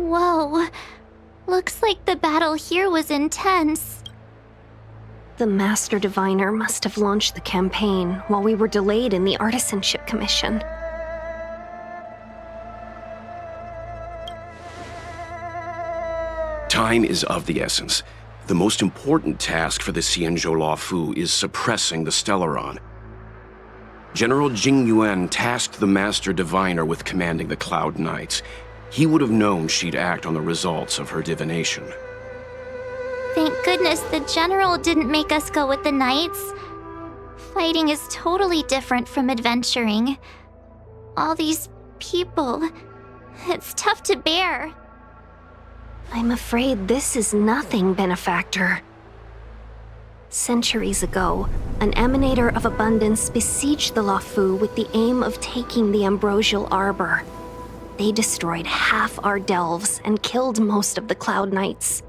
Whoa. Looks like the battle here was intense. The Master Diviner must have launched the campaign while we were delayed in the Artisanship Commission. Time is of the essence. The most important task for the Xianzhou Luofu is suppressing the Stellaron. General Jing Yuan tasked the Master Diviner with commanding the Cloud Knights. He would have known she'd act on the results of her divination. Thank goodness the General didn't make us go with the Knights. Fighting is totally different from adventuring. All these people, it's tough to bear. I'm afraid this is nothing, Benefactor. Centuries ago, an Emanator of Abundance besieged the Luofu with the aim of taking the Ambrosial Arbor. They destroyed half our delves and killed most of the Cloud Knights.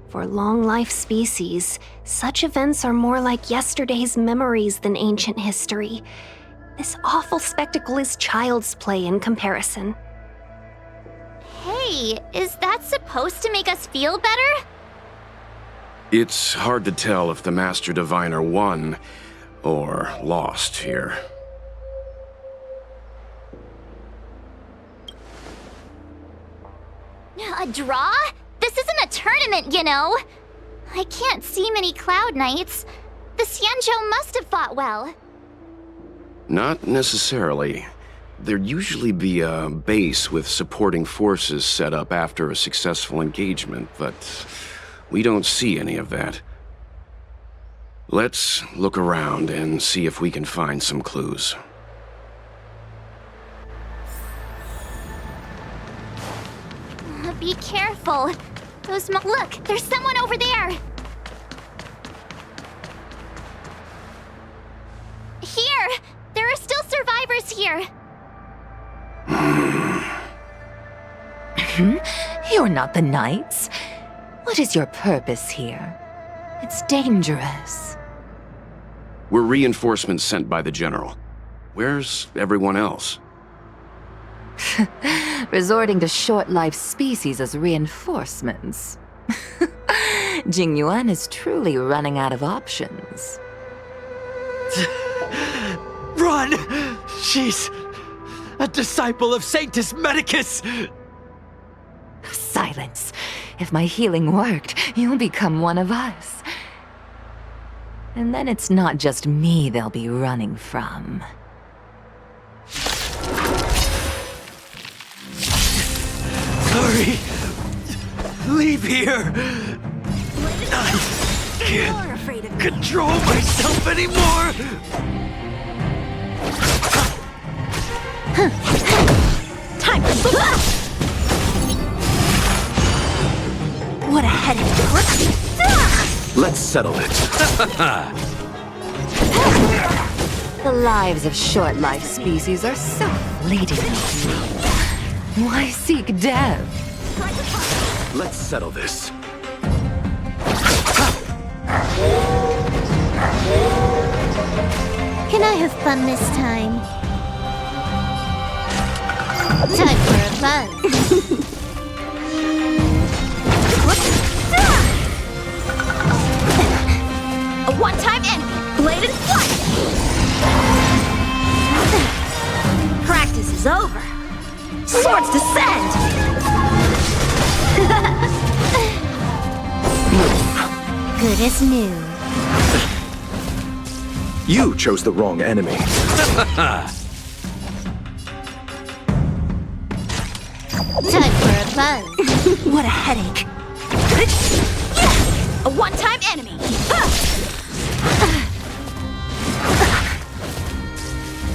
For long-life species, such events are more like yesterday's memories than ancient history. This awful spectacle is child's play in comparison. Hey, is that supposed to make us feel better? It's hard to tell if the Master Diviner won or lost here. A draw? This isn't a tournament, you know. I can't see many Cloud Knights. The Xianzhou must have fought well. Not necessarily. There'd usually be a base with supporting forces set up after a successful engagement, but we don't see any of that. Let's look around and see if we can find some clues. Be careful. Look, there's someone over there. Here! There are still survivors here. You're not the Knights. What is your purpose here? It's dangerous. We're reinforcements sent by the General. Where's everyone else? Resorting to short-lived species as reinforcements. Jing Yuan is truly running out of options. Run! She's a disciple of Sanctus Medicus! Silence. If my healing worked, you'll become one of us. And then it's not just me they'll be running from. Hurry! Leave here! I can't control myself anymore! Time to What a headache! Let's settle it. The lives of short-lived species are so fleeting. Why seek death? Let's settle this. Can I have fun this time? Time for a buzz. A one-time enemy, bladed flight. Practice is over. Swords descend! Good as new. You chose the wrong enemy. Time for a buzz. What a headache! A one-time enemy.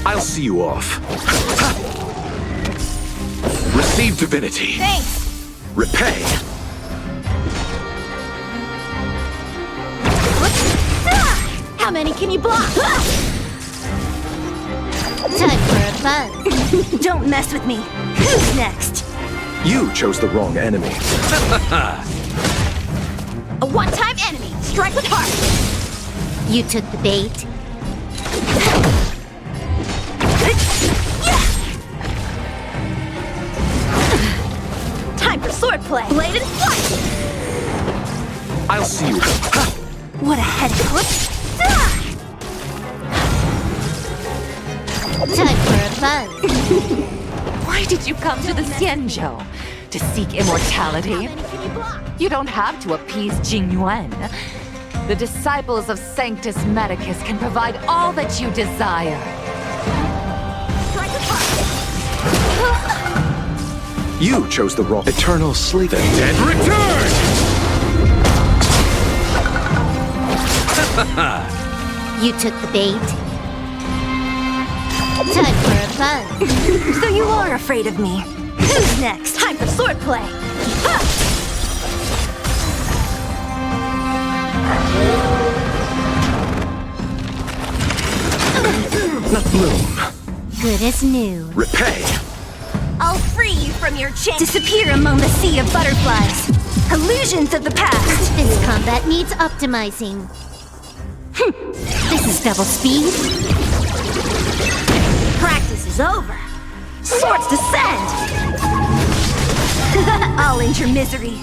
I'll see you off. Receive divinity. Thanks. Repay. How many can you block? Time for a buzz. Don't mess with me. Who's next? You chose the wrong enemy. A one-time enemy. Strike with heart. You took the bait. swordplay! Blade and flight! I'll see you. Ha! What a head flip! Time for a buzz. Why did you come to the Xianzhou? To seek immortality? You don't have to appease Jingyuan. The disciples of Sanctus Medicus can provide all that you desire. You chose the wrong eternal sleep. The dead Return! You took the bait. Time for a buzz. So you are afraid of me. Who's next? Time for swordplay! bloom. Good as new. Repay. I'll free you from your chain. Disappear among the sea of butterflies. Illusions of the past. This combat needs optimizing. This is double speed. Practice is over. Swords descend. I'll end your misery.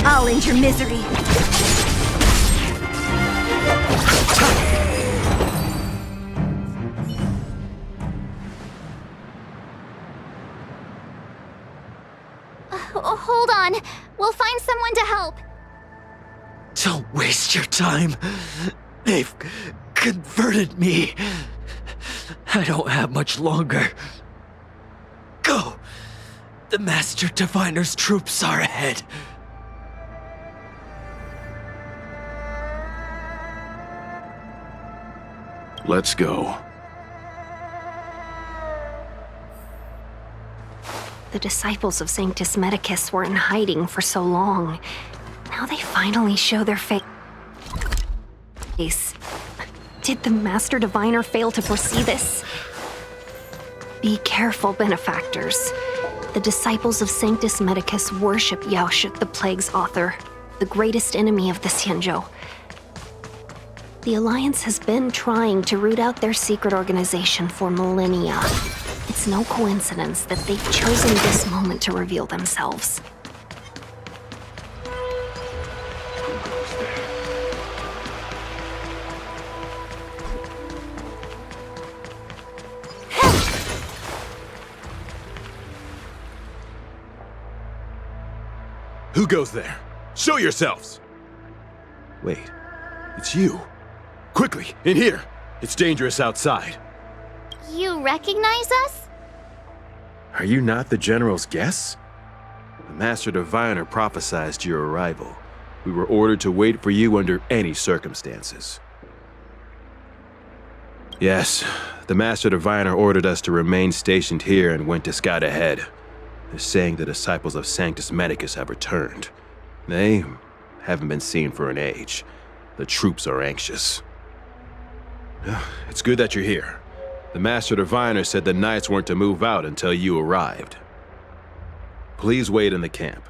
I'll end your misery. Hold on. We'll find someone to help. Don't waste your time. They've converted me. I don't have much longer. Go. The Master Diviner's troops are ahead. Let's go. The disciples of Sanctus Medicus were in hiding for so long. Now they finally show their face. Did the Master Diviner fail to foresee this? Be careful, benefactors. The disciples of Sanctus Medicus worship Yaoshut, the Plague's author, the greatest enemy of the Xianzhou. The Alliance has been trying to root out their secret organization for millennia. It's no coincidence that they've chosen this moment to reveal themselves. Who goes there? Show yourselves! Wait, it's you. Quickly, in here! It's dangerous outside. You recognize us? Are you not the General's guests? The Master Diviner prophesied your arrival. We were ordered to wait for you under any circumstances. Yes, the Master Diviner ordered us to remain stationed here and went to scout ahead. They're saying the disciples of Sanctus Medicus have returned. They haven't been seen for an age. The troops are anxious. It's good that you're here. The Master Diviner said the Knights weren't to move out until you arrived. Please wait in the camp.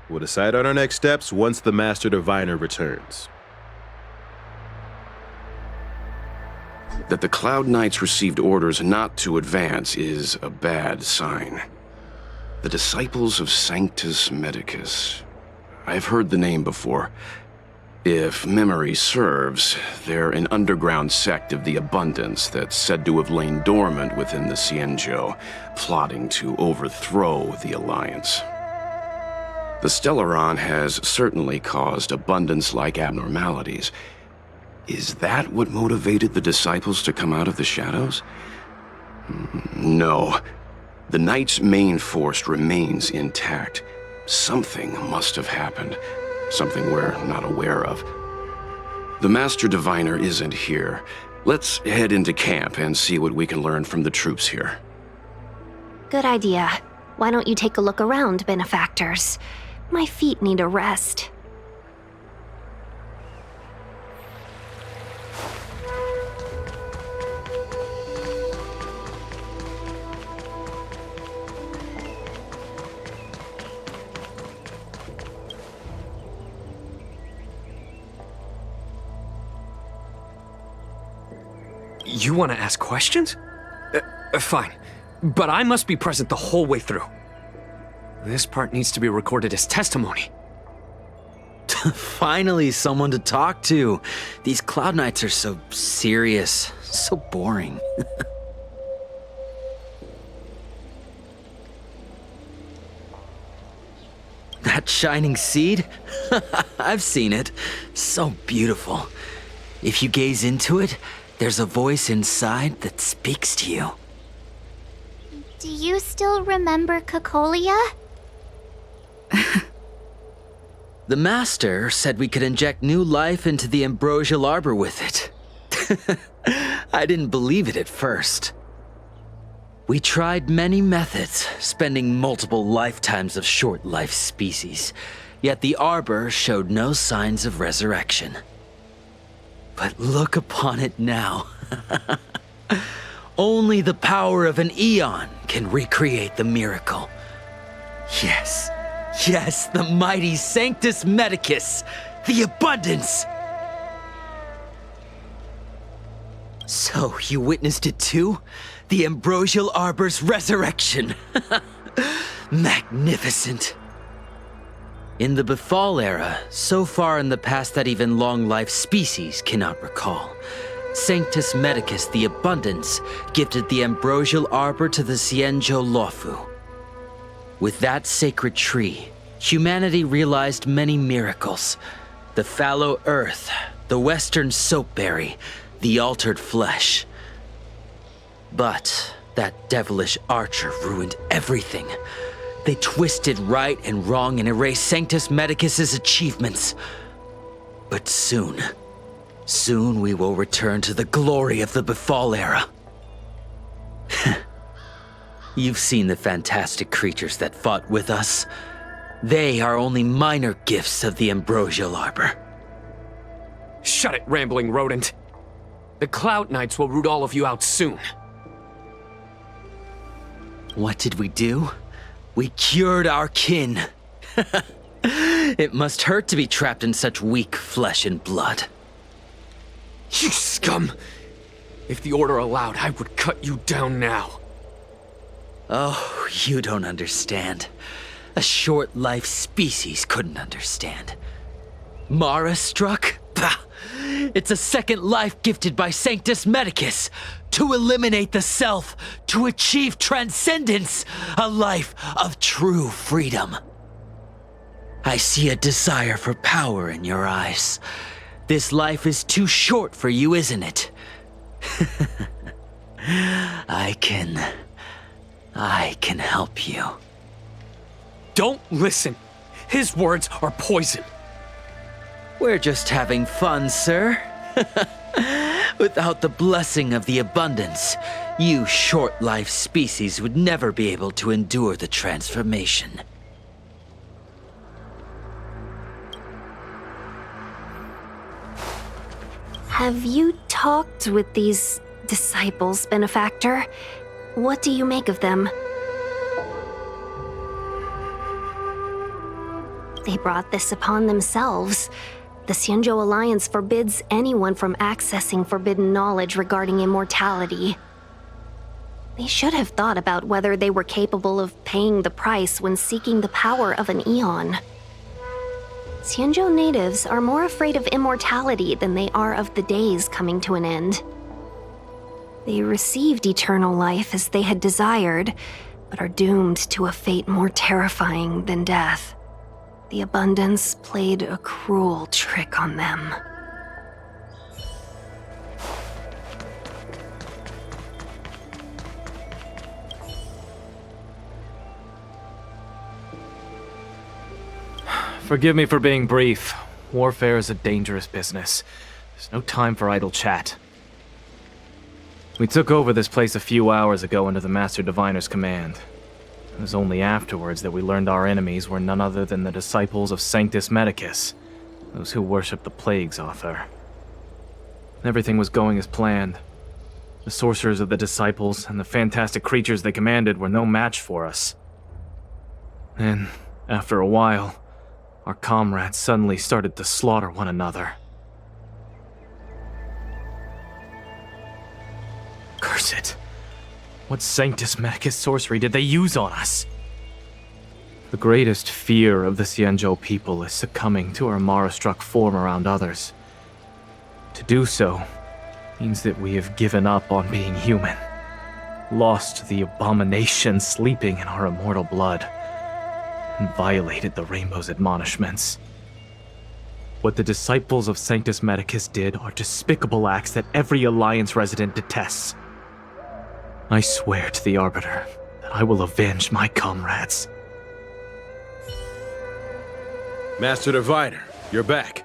We'll decide on our next steps once the Master Diviner returns. That the Cloud Knights received orders not to advance is a bad sign. The disciples of Sanctus Medicus. I've heard the name before. If memory serves, they're an underground sect of the Abundance that's said to have lain dormant within the Xianzhou, plotting to overthrow the Alliance. The Stellaron has certainly caused Abundance-like abnormalities. Is that what motivated the disciples to come out of the shadows? No. The Knight's main force remains intact. Something must have happened. Something we're not aware of. The Master Diviner isn't here. Let's head into camp and see what we can learn from the troops here. Good idea. Why don't you take a look around, benefactors? My feet need a rest. You want to ask questions? Fine. But I must be present the whole way through. This part needs to be recorded as testimony. Finally, someone to talk to. These Cloud Knights are so serious, so boring. That shining seed? I've seen it. So beautiful. If you gaze into it, there's a voice inside that speaks to you. Do you still remember Cocolia? The Master said we could inject new life into the ambrosial arbor with it. I didn't believe it at first. We tried many methods, spending multiple lifetimes of short-life species, yet the arbor showed no signs of resurrection. But look upon it now. Only the power of an eon can recreate the miracle. Yes, the mighty Sanctus Medicus, the abundance! So, you witnessed it too? The ambrosial arbor's resurrection! Magnificent! In the Befall era, so far in the past that even long-life species cannot recall, Sanctus Medicus the Abundance gifted the ambrosial arbor to the Xianzhou Luofu. With that sacred tree, humanity realized many miracles. The fallow earth, the western soapberry, the altered flesh. But that devilish archer ruined everything. They twisted right and wrong and erased Sanctus Medicus's achievements. But soon we will return to the glory of the Befall era. You've seen the fantastic creatures that fought with us. They are only minor gifts of the ambrosial arbor. Shut it, rambling rodent. The Cloud Knights will root all of you out soon. What did we do? We cured our kin. It must hurt to be trapped in such weak flesh and blood. You scum! If the Order allowed, I would cut you down now. Oh, you don't understand. A short-life species couldn't understand. Mara struck? Bah! It's a second life gifted by Sanctus Medicus to eliminate the self, to achieve transcendence, a life of true freedom. I see a desire for power in your eyes. This life is too short for you, isn't it? I can help you. Don't listen. His words are poison. We're just having fun, sir. Without the blessing of the abundance, you short-life species would never be able to endure the transformation. Have you talked with these disciples, Benefactor? What do you make of them? They brought this upon themselves. The Xianzhou Alliance forbids anyone from accessing forbidden knowledge regarding immortality. They should have thought about whether they were capable of paying the price when seeking the power of an eon. Xianzhou natives are more afraid of immortality than they are of the days coming to an end. They received eternal life as they had desired, but are doomed to a fate more terrifying than death. The abundance played a cruel trick on them. Forgive me for being brief. Warfare is a dangerous business. There's no time for idle chat. We took over this place a few hours ago under the Master Diviner's command. It was only afterwards that we learned our enemies were none other than the disciples of Sanctus Medicus, those who worship the Plague's author. Everything was going as planned. The sorcerers of the disciples and the fantastic creatures they commanded were no match for us. Then, after a while, our comrades suddenly started to slaughter one another. Curse it. What Sanctus Medicus sorcery did they use on us? The greatest fear of the Xianzhou people is succumbing to our Mara-struck form around others. To do so means that we have given up on being human, lost the abomination sleeping in our immortal blood, and violated the Rainbow's admonishments. What the disciples of Sanctus Medicus did are despicable acts that every Alliance resident detests. I swear to the Arbiter that I will avenge my comrades. Master Diviner, you're back.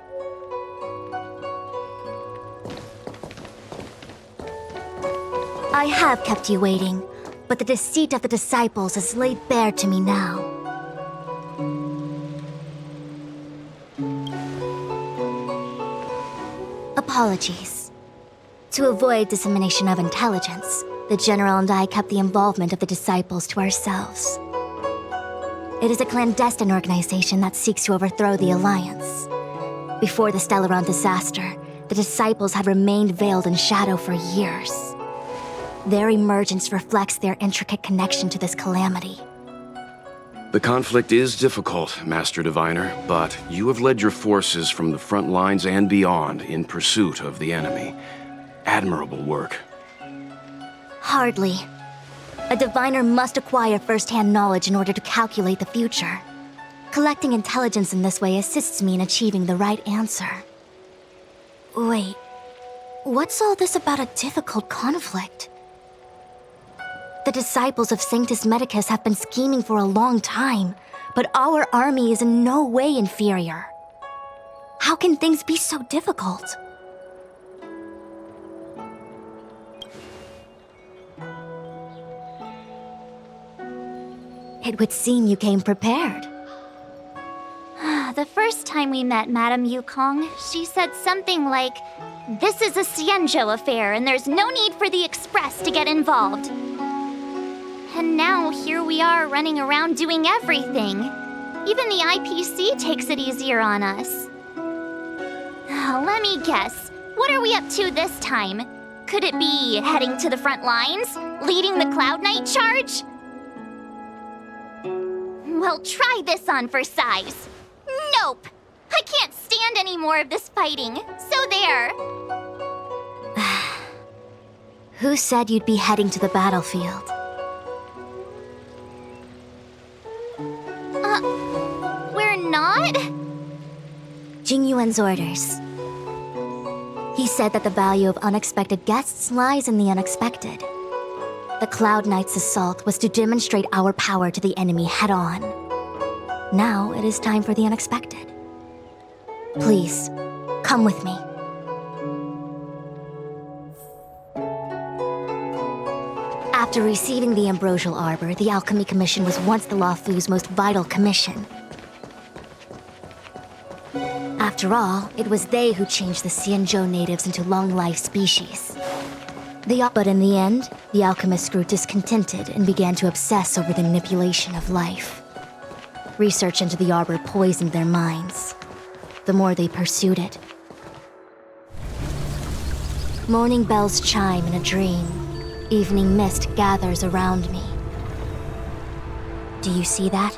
I have kept you waiting, but the deceit of the disciples is laid bare to me now. Apologies. To avoid dissemination of intelligence, the General and I kept the involvement of the disciples to ourselves. It is a clandestine organization that seeks to overthrow the Alliance. Before the Stellaron disaster, the disciples had remained veiled in shadow for years. Their emergence reflects their intricate connection to this calamity. The conflict is difficult, Master Diviner, but you have led your forces from the front lines and beyond in pursuit of the enemy. Admirable work. Hardly. A diviner must acquire first-hand knowledge in order to calculate the future. Collecting intelligence in this way assists me in achieving the right answer. Wait, what's all this about a difficult conflict? The disciples of Sanctus Medicus have been scheming for a long time, but our army is in no way inferior. How can things be so difficult? It would seem you came prepared. The first time we met Madame Yukong, she said something like, "This is a Xianzhou affair and there's no need for the Express to get involved." And now here we are running around doing everything. Even the IPC takes it easier on us. Let me guess, what are we up to this time? Could it be heading to the front lines? Leading the Cloud Knight charge? Well, try this on for size. Nope! I can't stand any more of this fighting, so there. Who said you'd be heading to the battlefield? We're not? Jingyuan's orders. He said that the value of unexpected guests lies in the unexpected. The Cloud Knight's assault was to demonstrate our power to the enemy head-on. Now it is time for the unexpected. Please, come with me. After receiving the Ambrosial Arbor, the Alchemy Commission was once the Luofu's most vital commission. After all, it was they who changed the Xianzhou natives into long-life species. But in the end, the alchemists grew discontented and began to obsess over the manipulation of life. Research into the arbor poisoned their minds. The more they pursued it. Morning bells chime in a dream. Evening mist gathers around me. Do you see that?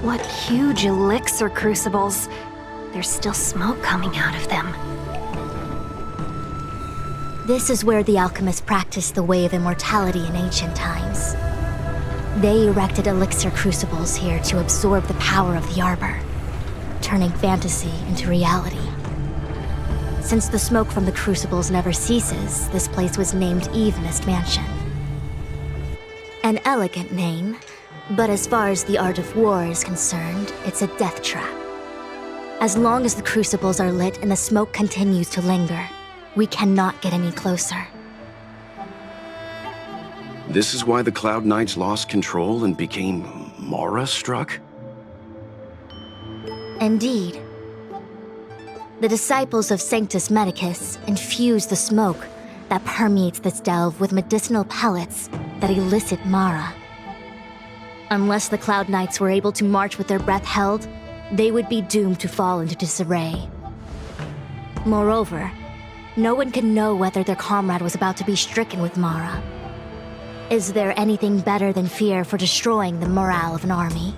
What huge elixir crucibles. There's still smoke coming out of them. This is where the alchemists practiced the way of immortality in ancient times. They erected elixir crucibles here to absorb the power of the arbor, turning fantasy into reality. Since the smoke from the crucibles never ceases, this place was named Eve Mist Mansion. An elegant name, but as far as the art of war is concerned, it's a death trap. As long as the crucibles are lit and the smoke continues to linger, we cannot get any closer. This is why the Cloud Knights lost control and became Mara-struck? Indeed. The disciples of Sanctus Medicus infuse the smoke that permeates this delve with medicinal pellets that elicit Mara. Unless the Cloud Knights were able to march with their breath held, they would be doomed to fall into disarray. Moreover, No one could know whether their comrade was about to be stricken with Mara. Is there anything better than fear for destroying the morale of an army?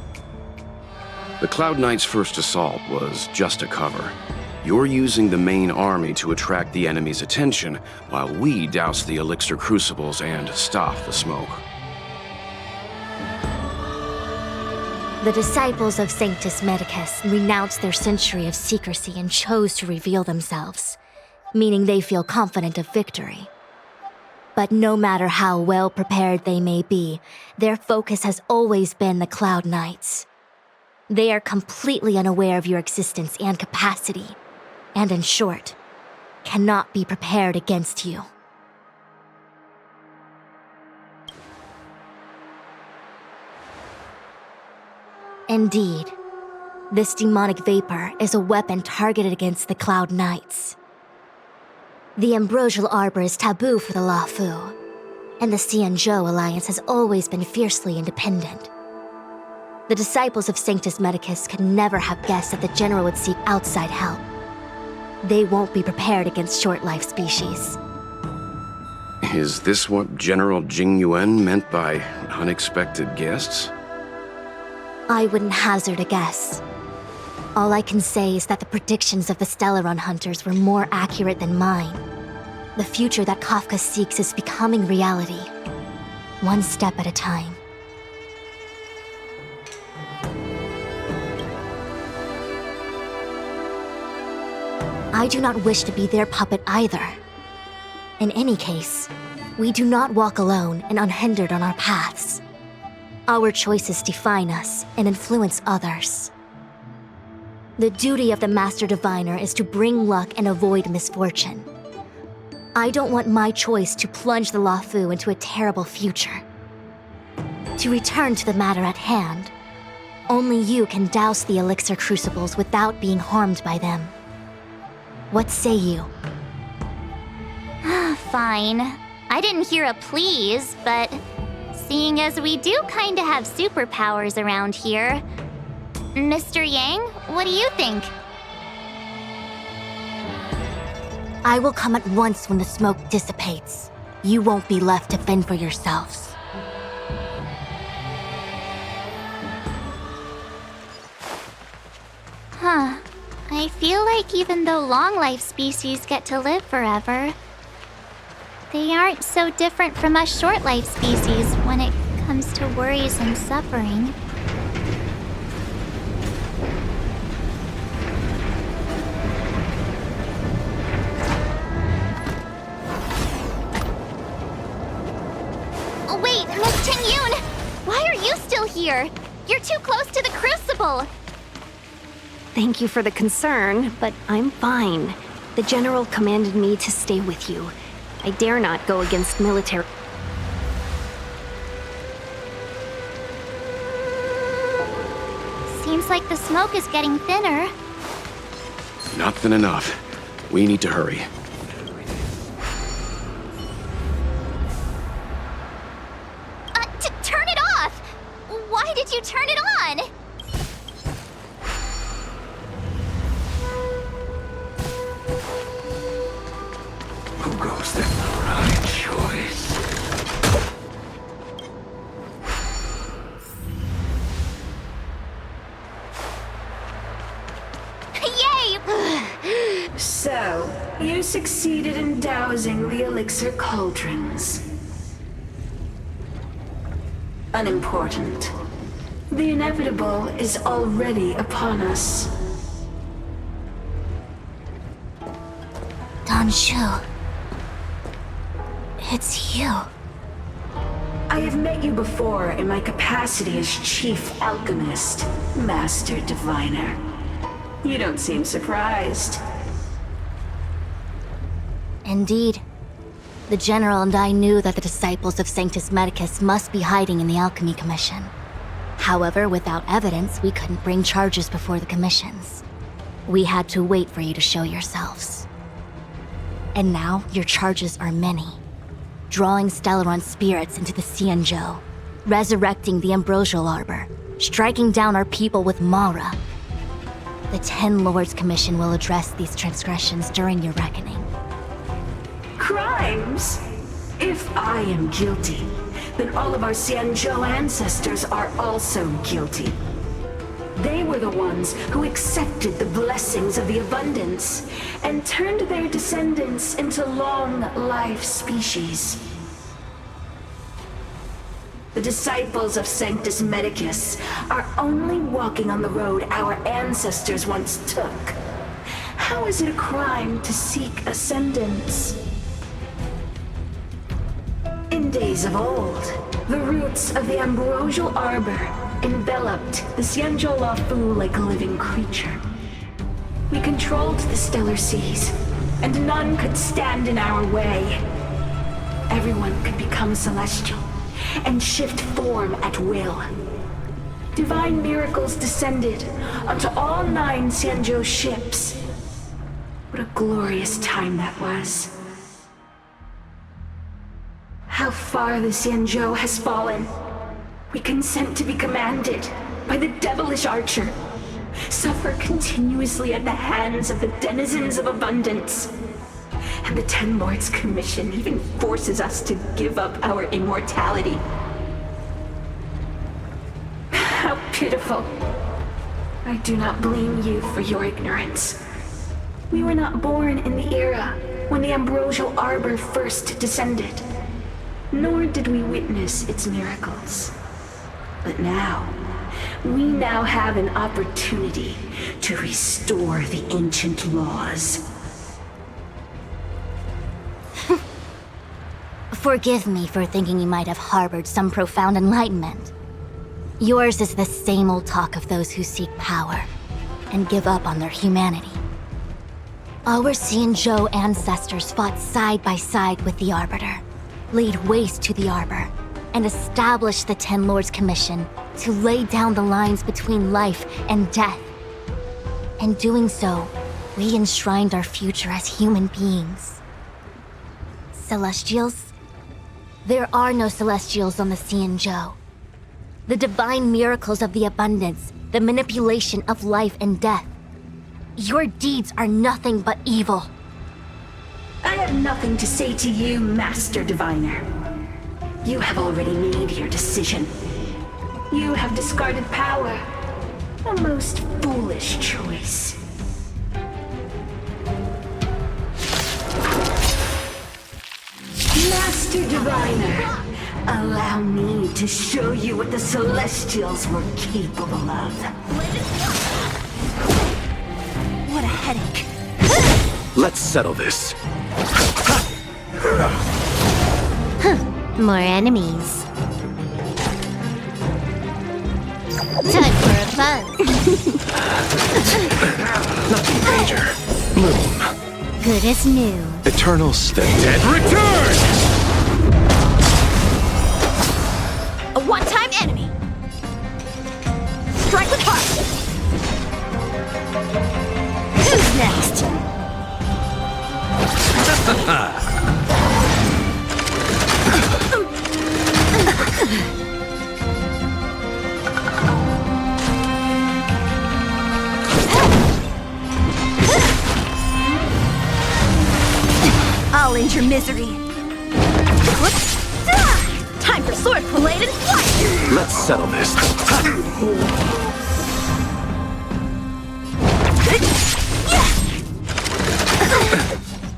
The Cloud Knight's first assault was just a cover. You're using the main army to attract the enemy's attention, while we douse the elixir crucibles and stop the smoke. The disciples of Sanctus Medicus renounced their century of secrecy and chose to reveal themselves, meaning they feel confident of victory. But no matter how well prepared they may be, their focus has always been the Cloud Knights. They are completely unaware of your existence and capacity, and in short, cannot be prepared against you. Indeed, this demonic vapor is a weapon targeted against the Cloud Knights. The Ambrosial Arbor is taboo for the Luofu, and the Xianzhou Alliance has always been fiercely independent. The disciples of Sanctus Medicus could never have guessed that the General would seek outside help. They won't be prepared against short-life species. Is this what General Jing Yuan meant by unexpected guests? I wouldn't hazard a guess. All I can say is that the predictions of the Stellaron hunters were more accurate than mine. The future that Kafka seeks is becoming reality, one step at a time. I do not wish to be their puppet either. In any case, we do not walk alone and unhindered on our paths. Our choices define us and influence others. The duty of the Master Diviner is to bring luck and avoid misfortune. I don't want my choice to plunge the Luofu into a terrible future. To return to the matter at hand, only you can douse the elixir crucibles without being harmed by them. What say you? Fine. I didn't hear a please, but seeing as we do kinda have superpowers around here, Mr. Yang, what do you think? I will come at once when the smoke dissipates. You won't be left to fend for yourselves. Huh. I feel like even though long-life species get to live forever, they aren't so different from us short-life species when it comes to worries and suffering. Oh, wait, Miss Ting-Yun! Why are you still here? You're too close to the crucible! Thank you for the concern, but I'm fine. The General commanded me to stay with you. I dare not go against military. Seems like the smoke is getting thinner. Not thin enough. We need to hurry. Turn it off! Why did you turn it on? Who goes the right choice? Yay! So, you succeeded in dousing the elixir cauldrons. Unimportant. The inevitable is already upon us. Dan Shu. It's you. I have met you before in my capacity as Chief Alchemist, Master Diviner. You don't seem surprised. Indeed. The General and I knew that the disciples of Sanctus Medicus must be hiding in the Alchemy Commission. However, without evidence, we couldn't bring charges before the commissions. We had to wait for you to show yourselves. And now, your charges are many. Drawing Stellaron spirits into the Xianzhou, resurrecting the Ambrosial Arbor, striking down our people with Mara. The 10 Lords Commission will address these transgressions during your reckoning. crimes. If I am guilty, then all of our Xianzhou ancestors are also guilty. They were the ones who accepted the blessings of the abundance and turned their descendants into long-life species. The disciples of Sanctus Medicus are only walking on the road our ancestors once took. How is it a crime to seek ascendance? In days of old, the roots of the ambrosial arbor enveloped the Xianzhou Lafu like a living creature. We controlled the stellar seas, and none could stand in our way. Everyone could become celestial and shift form at will. Divine miracles descended onto all 9 Xianzhou ships. What a glorious time that was. How far the Xianzhou has fallen. We consent to be commanded by the devilish archer, suffer continuously at the hands of the denizens of abundance. And the Ten Lords' Commission even forces us to give up our immortality. How pitiful. I do not blame you for your ignorance. We were not born in the era when the ambrosial arbor first descended, nor did we witness its miracles. But now, we now have an opportunity to restore the ancient laws. Forgive me for thinking you might have harbored some profound enlightenment. Yours is the same old talk of those who seek power and give up on their humanity. Our Xianzhou ancestors fought side by side with the Arbiter, laid waste to the Arbor, and established the Ten Lords' Commission to lay down the lines between life and death. In doing so, we enshrined our future as human beings. Celestials? There are no Celestials on the Xianzhou. The divine miracles of the abundance, the manipulation of life and death. Your deeds are nothing but evil. I have nothing to say to you, Master Diviner. You have already made your decision. You have discarded power. A most foolish choice. Master Diviner, allow me to show you what the Celestials were capable of. What a headache. Let's settle this. More enemies. Time for a buzz. Nothing major. Bloom. Good as new. Eternal The dead return! A one-time enemy. Strike with heart. Who's next? I'll end your misery. Whoops. Time for sword blade and flight. Let's settle this.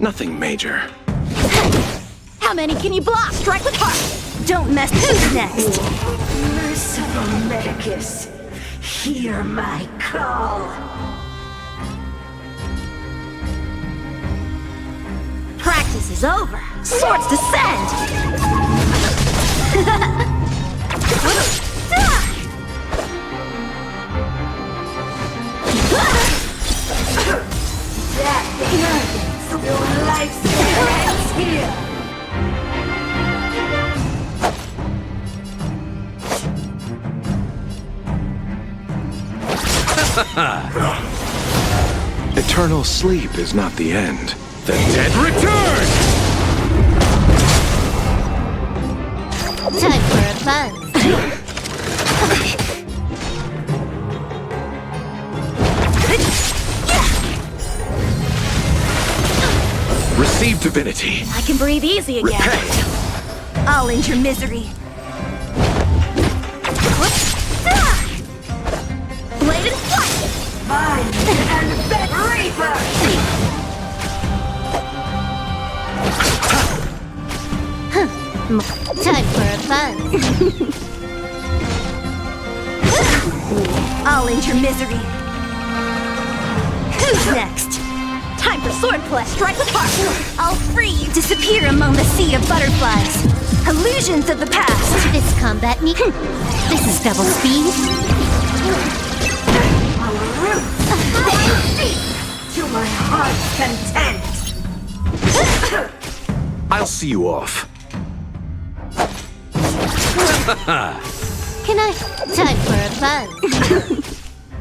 Nothing major. How many can you block? Strike with heart. Don't mess. Who's next? Merciful Medicus, hear my call. Practice is over. Swords descend. That arrogance, your lifespan ends here. Eternal sleep is not the end. The dead return! Time for a buzz. Receive divinity. I can breathe easy again. Repay. I'll end your misery. Bladed flight! Mine and Bet Reaper! Time for a fun. I'll end your misery. Who's next? Time for swordplay. Strike with heart. I'll free you. Disappear among the sea of butterflies. Illusions of the past. This combat me. This is double speed. To my heart's content! I'll see you off. Can I? Time for a fun.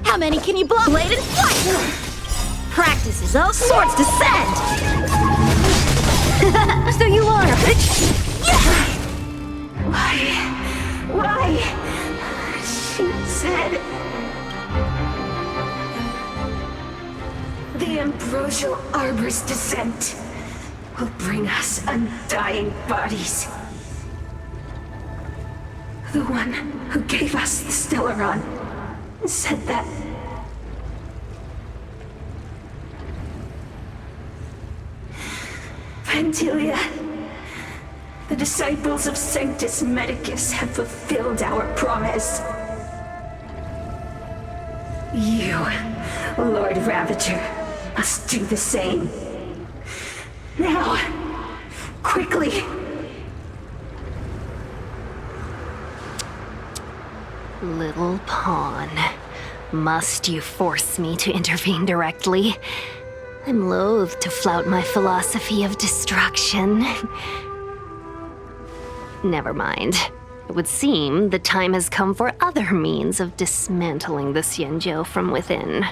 How many can you block? Bladed flight! Practices all swords descend! So you are a bitch! Why? She said... The ambrosial arbor's descent will bring us undying bodies. The one who gave us the Stellaron said that. Vantilia, the disciples of Sanctus Medicus have fulfilled our promise. You, Lord Ravager, must do the same. Now, quickly. Little pawn. Must you force me to intervene directly? I'm loath to flout my philosophy of destruction. Never mind. It would seem the time has come for other means of dismantling the Xianzhou from within.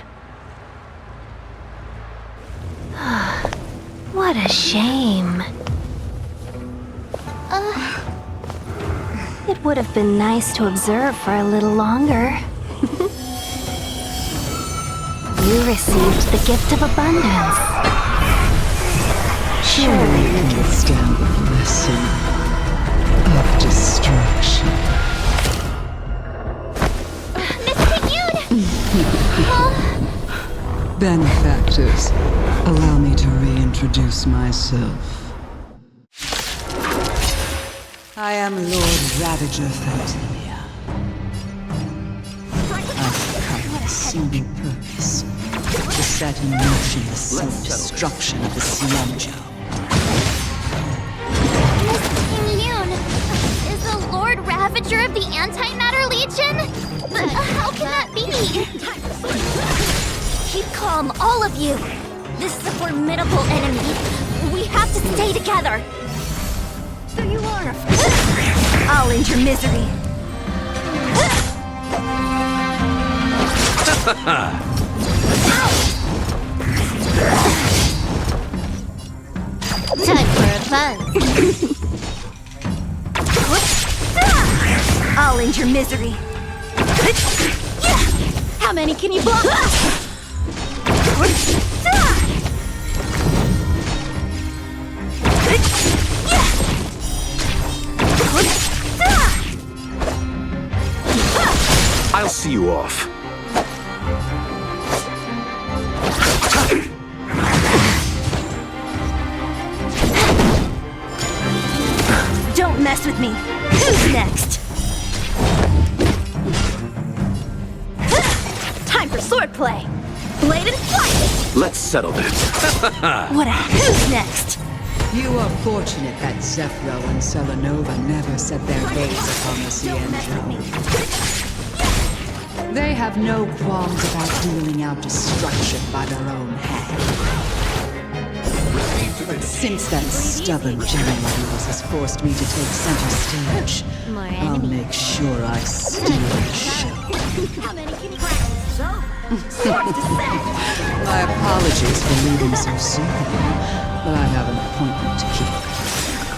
What a shame. It would have been nice to observe for a little longer. You received the gift of abundance. Surely you can stand the blessing of destruction. Miss Pignoon! Benefactors, allow me to reintroduce myself. I am Lord Ravager Fantilia. I've come with a single purpose: to set in motion the self-destruction of the Xianzhou. Miss Pignoon! Is the Lord Ravager of the Antimatter Legion? How can that be? Keep calm, all of you! This is a formidable enemy. We have to stay together. So you are. I'll end your misery. Time for a fun. I'll end your misery. How many can you block? I'll see you off. Don't mess with me. Who's next? Time for swordplay. Bladed flight. Let's settle this. Who's next? You are fortunate that Zephyro and Selenova never set their gaze upon the Xianzhou. They have no qualms about dealing out destruction by their own hand. But since that stubborn general of yours has forced me to take center stage, I'll make sure I steal the show. How many can you practice? My apologies for leaving so soon, but I have an appointment to keep.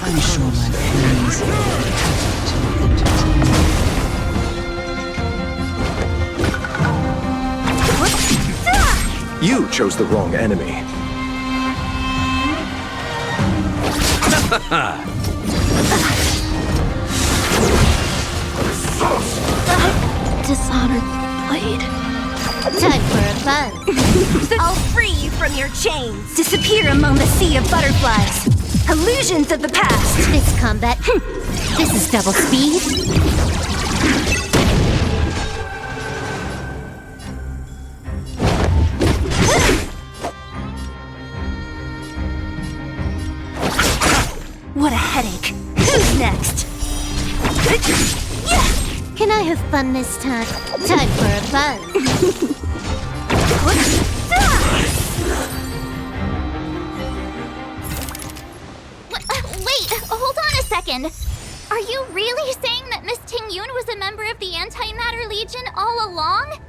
I'm sure my friends here will be happy to entertain me. You chose the wrong enemy. Dishonored blade. Time for a buzz. I'll free you from your chains. Disappear among the sea of butterflies. Illusions of the past. This combat. This is double speed. What a headache. Who's next? Can I have fun this time? Time for a buzz. Wait, hold on a second. Are you really saying that Miss Ting-Yun was a member of the Antimatter Legion all along?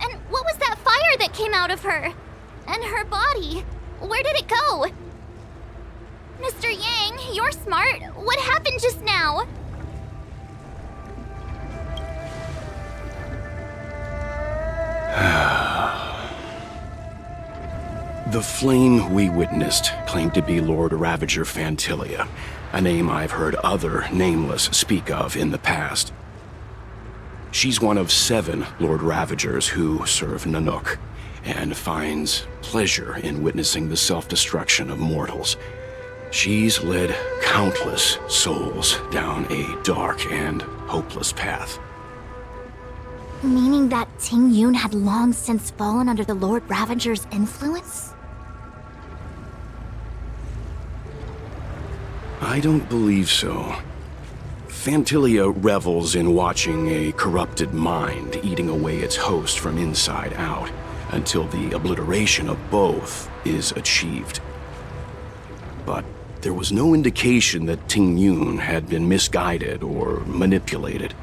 And what was that fire that came out of her? And her body? Where did it go? Mr. Yang, you're smart. What happened just now? The flame we witnessed claimed to be Lord Ravager Fantilia, a name I've heard other nameless speak of in the past. She's one of 7 Lord Ravagers who serve Nanook, and finds pleasure in witnessing the self-destruction of mortals. She's led countless souls down a dark and hopeless path. Meaning that Ting-Yun had long since fallen under the Lord Ravager's influence? I don't believe so. Fantilia revels in watching a corrupted mind eating away its host from inside out, until the obliteration of both is achieved. But there was no indication that Ting-Yun had been misguided or manipulated.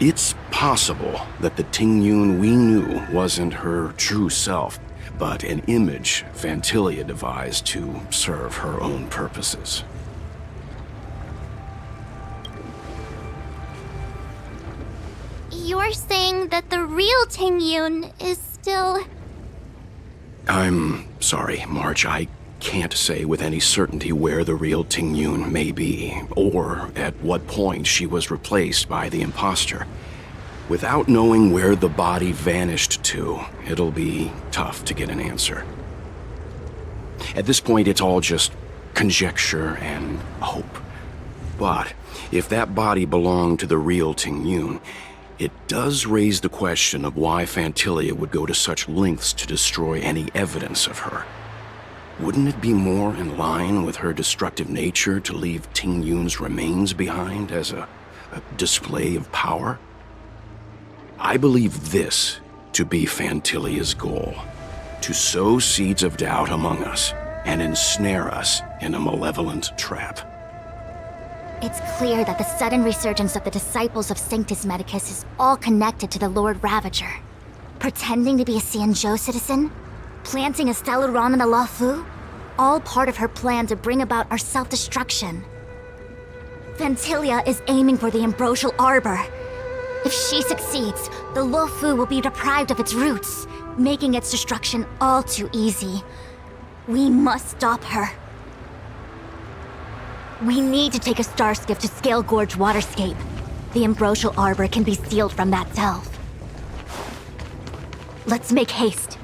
It's possible that the Ting-Yun we knew wasn't her true self, but an image Fantilia devised to serve her own purposes. You're saying that the real Ting-Yun is still... I'm sorry, March. I can't say with any certainty where the real Ting-Yun may be, or at what point she was replaced by the imposter. Without knowing where the body vanished to, it'll be tough to get an answer. At this point, it's all just conjecture and hope. But if that body belonged to the real Ting-Yun, it does raise the question of why Fantilia would go to such lengths to destroy any evidence of her. Wouldn't it be more in line with her destructive nature to leave Ting-Yun's remains behind as a display of power? I believe this to be Fantilia's goal: to sow seeds of doubt among us and ensnare us in a malevolent trap. It's clear that the sudden resurgence of the disciples of Sanctus Medicus is all connected to the Lord Ravager. Pretending to be a Xianzhou citizen? Planting a Stellaron in the Luofu? All part of her plan to bring about our self-destruction. Fantilia is aiming for the Ambrosial Arbor. If she succeeds, the Luofu will be deprived of its roots, making its destruction all too easy. We must stop her. We need to take a star skiff to Scale Gorge Waterscape. The Ambrosial Arbor can be sealed from that delve. Let's make haste.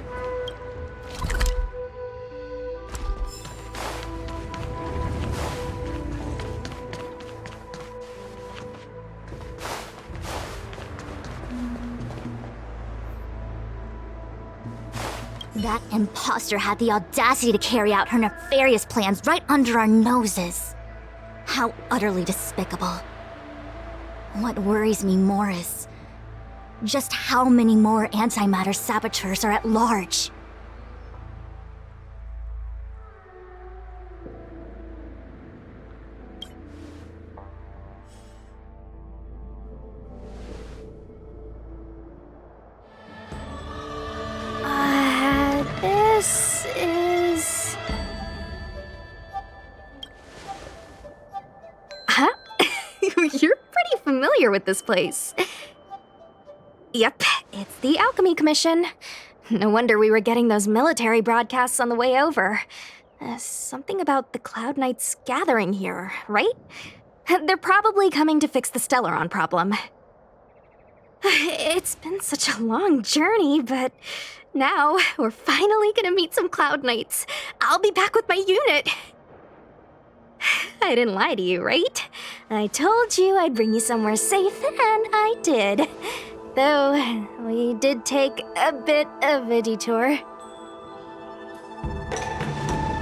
That imposter had the audacity to carry out her nefarious plans right under our noses. How utterly despicable. What worries me more is just how many more antimatter saboteurs are at large. This is... Huh? You're pretty familiar with this place. Yep, it's the Alchemy Commission. No wonder we were getting those military broadcasts on the way over. Something about the Cloud Knights gathering here, right? They're probably coming to fix the Stellaron problem. It's been such a long journey, but now we're finally gonna meet some Cloud Knights. I'll be back with my unit. I didn't lie to you, right? I told you I'd bring you somewhere safe, and I did. Though, we did take a bit of a detour.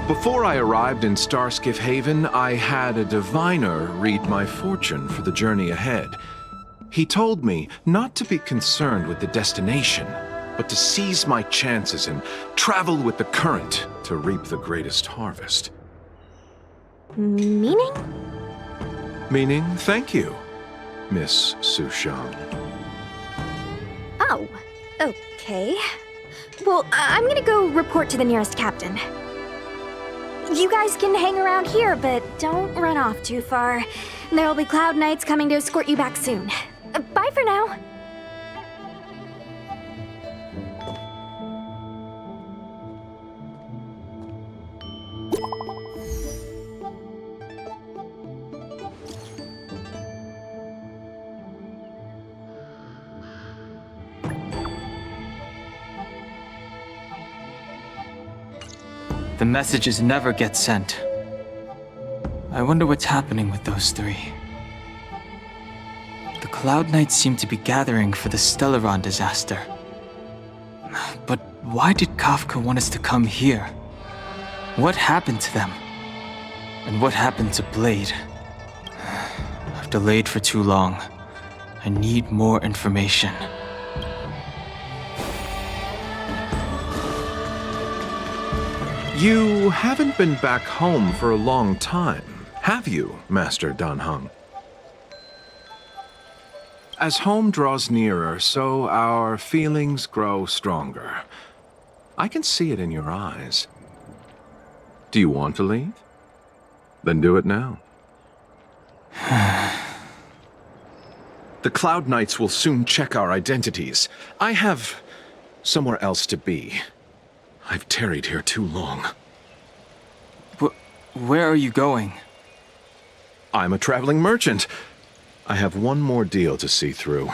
Before I arrived in Starskiff Haven, I had a diviner read my fortune for the journey ahead. He told me not to be concerned with the destination, but to seize my chances and travel with the current to reap the greatest harvest. Meaning? Meaning, thank you, Miss Sushang. Oh, okay. Well, I'm gonna go report to the nearest captain. You guys can hang around here, but don't run off too far. There'll be Cloud Knights coming to escort you back soon. Bye for now. The messages never get sent. I wonder what's happening with those three. The Cloud Knights seem to be gathering for the Stellaron disaster. But why did Kafka want us to come here? What happened to them? And what happened to Blade? I've delayed for too long. I need more information. You haven't been back home for a long time, have you, Master Danheng? As home draws nearer, so our feelings grow stronger. I can see it in your eyes. Do you want to leave? Then do it now. The Cloud Knights will soon check our identities. I have somewhere else to be. I've tarried here too long. Where are you going? I'm a traveling merchant. I have one more deal to see through.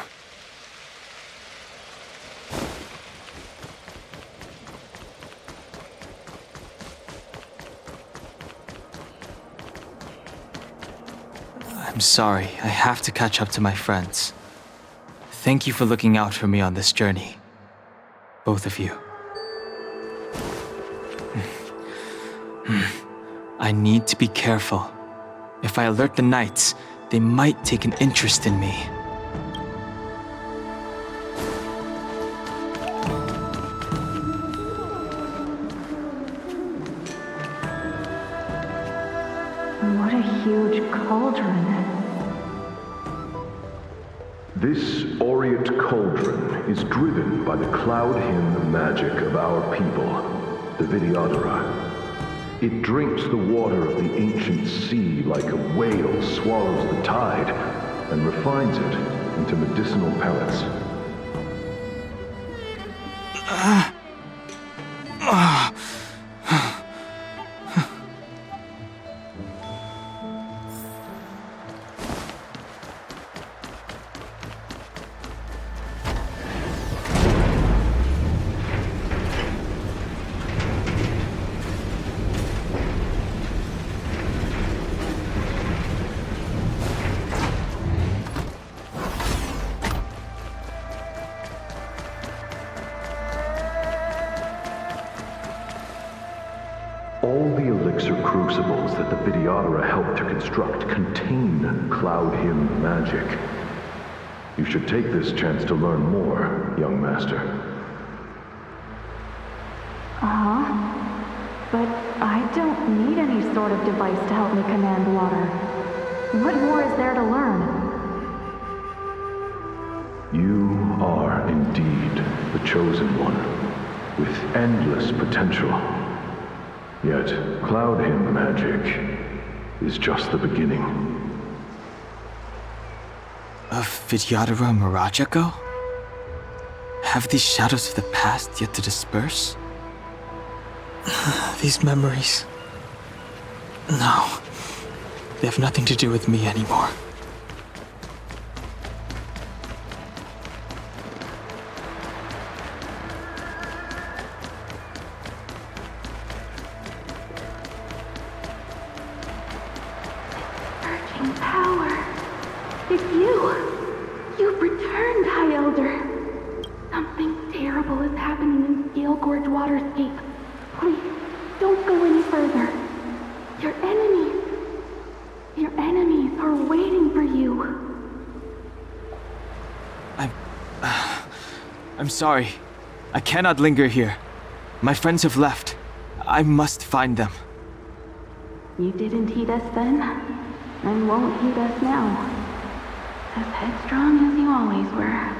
I'm sorry, I have to catch up to my friends. Thank you for looking out for me on this journey. Both of you. I need to be careful. If I alert the Knights, they might take an interest in me. What a huge cauldron. This aureate cauldron is driven by the cloud hymn magic of our people, the Vidyadhara. It drinks the water of the ancient sea like a whale swallows the tide and refines it into medicinal pellets. All the elixir crucibles that the Vidyadhara helped to construct contain cloud hymn magic. You should take this chance to learn more, young master. But I don't need any sort of device to help me command water. What more is there to learn? You are indeed the chosen one, with endless potential. Yet, cloud hymn magic is just the beginning. Of Vidyadhara Mirajago? Have these shadows of the past yet to disperse? These memories, No. They have nothing to do with me anymore. Surging power. It's you. You've returned, High Elder. Something terrible is happening in Scale Gorge Waterscape. Please, don't go any further. Your enemies are waiting for you. I'm sorry. I cannot linger here. My friends have left. I must find them. You didn't heed us then, and won't heed us now. As headstrong as you always were.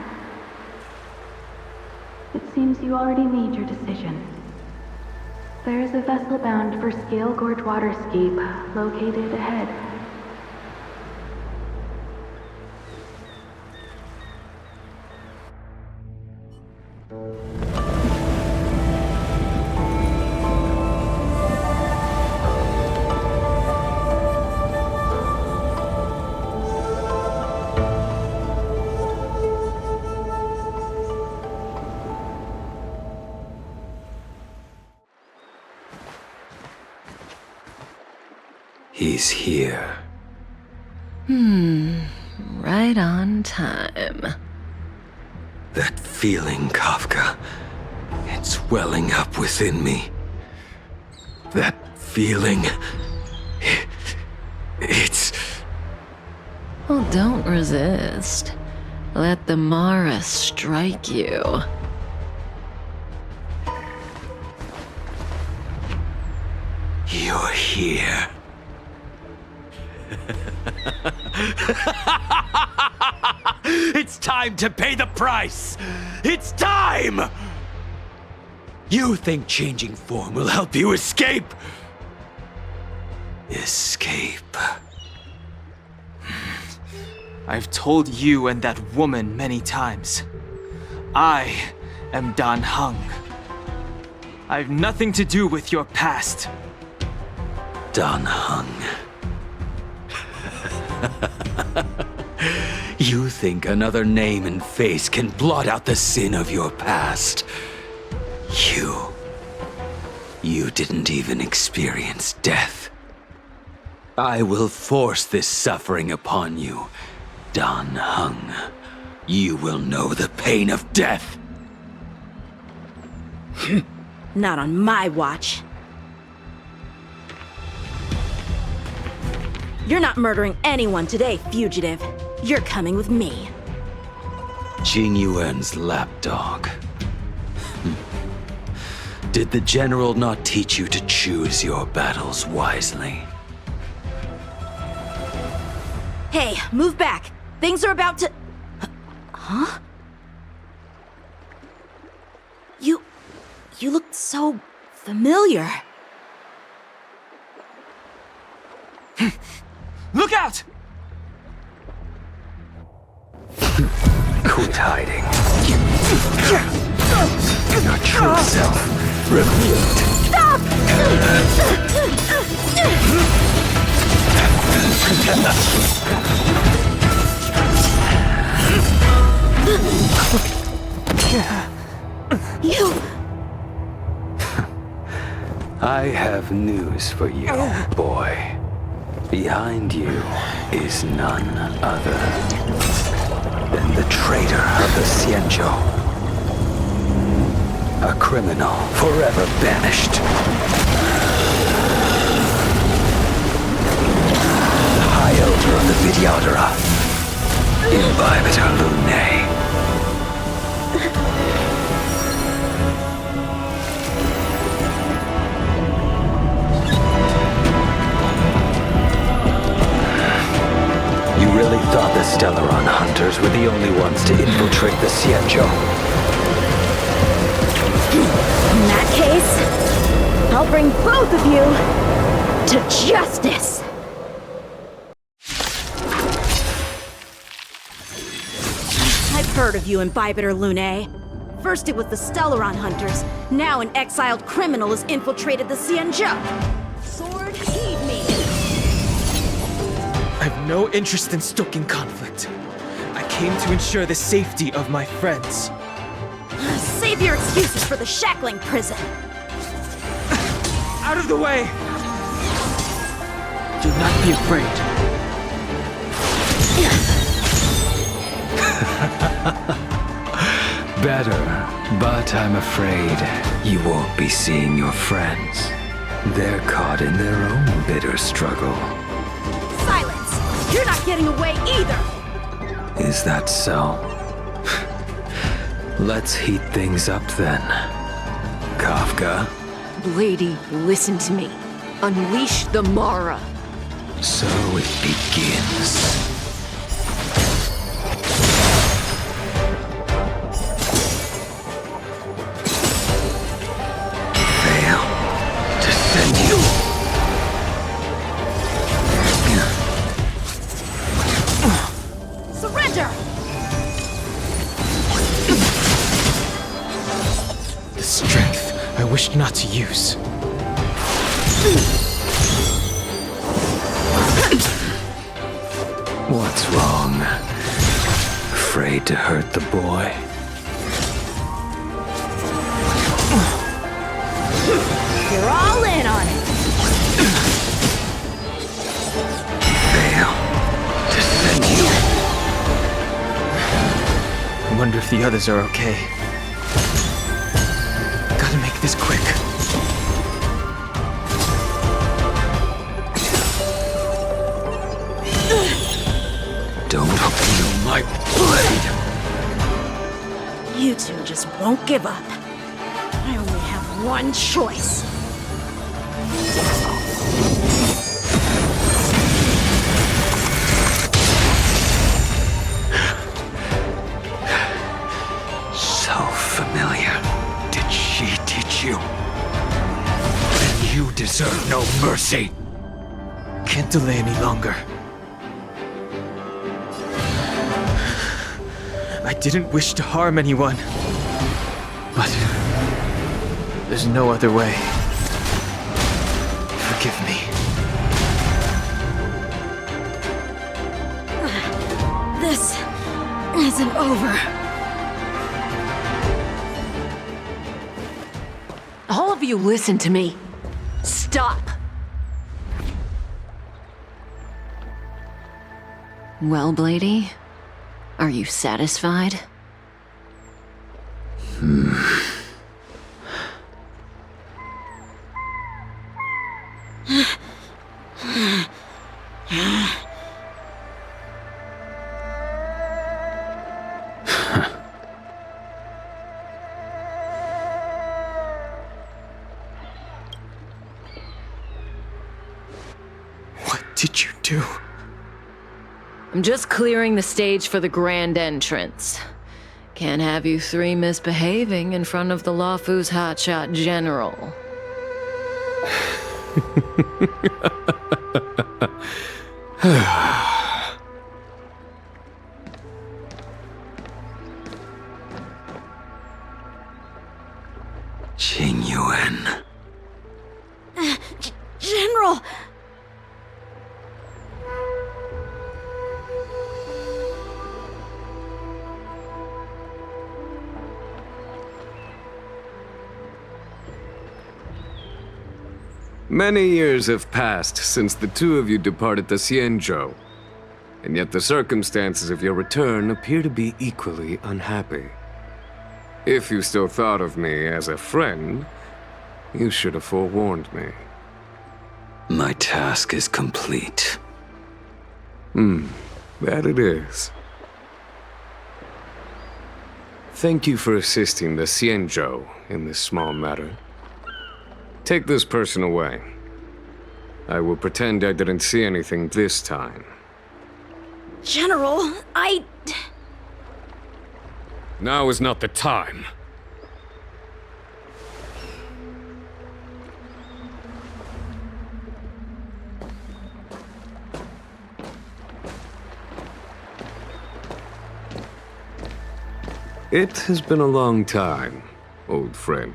It seems you already made your decision. There is a vessel bound for Scale Gorge Waterscape, located ahead. He's here. Right on time. That feeling, Kafka. It's welling up within me. That feeling. It's... Well, don't resist. Let the Mara strike you. You're here. It's time to pay the price! It's time! You think changing form will help you escape? Escape. I've told you and that woman many times. I am Dan Heng. I've nothing to do with your past. Dan Heng. You think another name and face can blot out the sin of your past? You didn't even experience death. I will force this suffering upon you, Dan Heng. You will know the pain of death. Not on my watch. You're not murdering anyone today, fugitive. You're coming with me. Jing Yuan's lapdog. Did the general not teach you to choose your battles wisely? Hey, move back. Things are about to... Huh? You look so familiar. Look out! Quit hiding. Your true self revealed. Stop! You... I have news for you, boy. Behind you is none other than the traitor of the Xianzhou. A criminal forever banished. The High Elder of the Vidyadhara. Imbibitor Lunae. You really thought the Stellaron hunters were the only ones to infiltrate the Xianzhou? In that case, I'll bring both of you to justice! I've heard of you, Imbibitor Lunae. First it was the Stellaron hunters, now an exiled criminal has infiltrated the Xianzhou. Sword, heed me! I have no interest in stoking conflict. I came to ensure the safety of my friends. Save your excuses for the shackling prison. Out of the way! Do not be afraid. Better, but I'm afraid you won't be seeing your friends. They're caught in their own bitter struggle. Silence! You're not getting away either! Is that so? Let's heat things up then. Kafka? Lady, listen to me. Unleash the Mara. So it begins. Surrender! The strength I wished not to use. What's wrong? Afraid to hurt the boy? You're all in on it! Fail to send you. I wonder if the others are okay. Gotta make this quick. Don't feel my blade. You two just won't give up. I only have one choice. So familiar. Did she teach you? Then you deserve no mercy. Can't delay any longer. I didn't wish to harm anyone. But there's no other way. Forgive me. This isn't over. All of you listen to me. Stop. Well, Blady, are you satisfied? What did you do? I'm just clearing the stage for the grand entrance. Can't have you three misbehaving in front of the Lafu's hotshot general. Jing Yuan. General! Many years have passed since the two of you departed the Xianzhou, and yet the circumstances of your return appear to be equally unhappy. If you still thought of me as a friend, you should have forewarned me. My task is complete. That it is. Thank you for assisting the Xianzhou in this small matter. Take this person away. I will pretend I didn't see anything this time. General, Now is not the time. It has been a long time, old friend.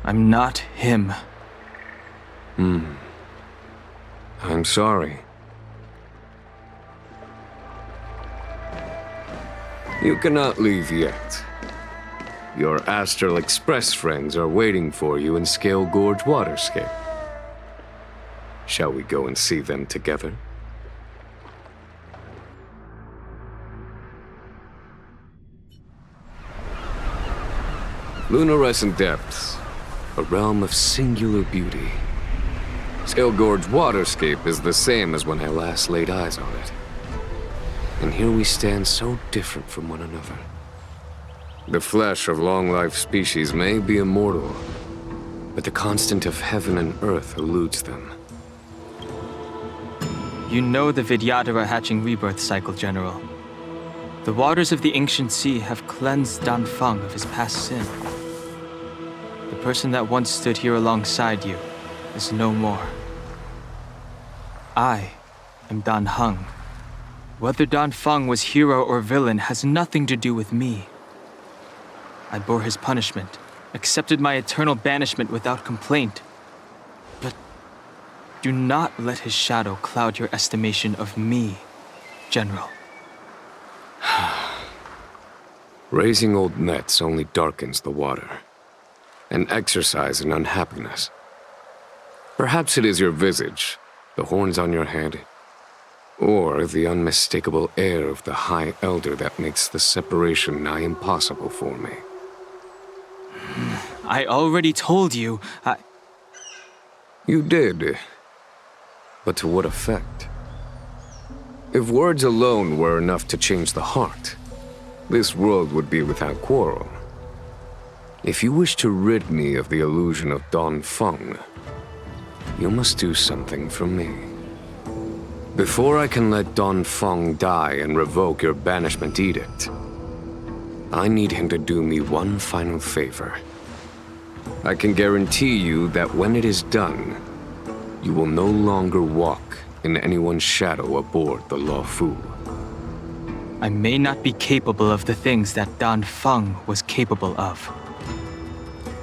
I'm not him. I'm sorry. You cannot leave yet. Your Astral Express friends are waiting for you in Scale Gorge Waterscape. Shall we go and see them together? Lunarescent Depths, a realm of singular beauty. Scale Gorge Waterscape is the same as when I last laid eyes on it. And here we stand so different from one another. The flesh of long-life species may be immortal, but the constant of heaven and earth eludes them. You know the Vidyadhara hatching rebirth cycle, General. The waters of the ancient sea have cleansed Dan Feng of his past sin. The person that once stood here alongside you is no more. I am Dan Heng. Whether Dan Feng was hero or villain has nothing to do with me. I bore his punishment, accepted my eternal banishment without complaint. But do not let his shadow cloud your estimation of me, General. Raising old nets only darkens the water, an exercise in unhappiness. Perhaps it is your visage, the horns on your head, or the unmistakable air of the High Elder that makes the separation nigh impossible for me. I already told you, You did. But to what effect? If words alone were enough to change the heart, this world would be without quarrel. If you wish to rid me of the illusion of Dan Feng, you must do something for me. Before I can let Dan Feng die and revoke your banishment edict, I need him to do me one final favor. I can guarantee you that when it is done, you will no longer walk in anyone's shadow aboard the Luofu. I may not be capable of the things that Dan Feng was capable of.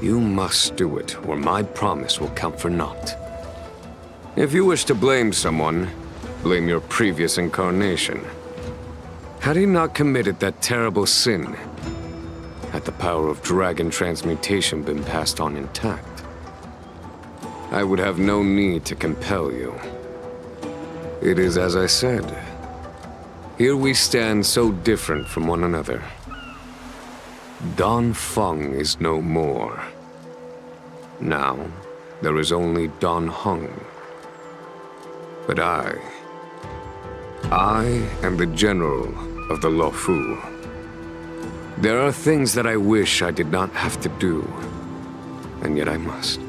You must do it, or my promise will count for naught. If you wish to blame someone, blame your previous incarnation. Had he not committed that terrible sin, had the power of dragon transmutation been passed on intact, I would have no need to compel you. It is as I said. Here we stand so different from one another. Dan Feng is no more. Now, there is only Dan Heng. But I am the general of the Luofu. There are things that I wish I did not have to do, and yet I must.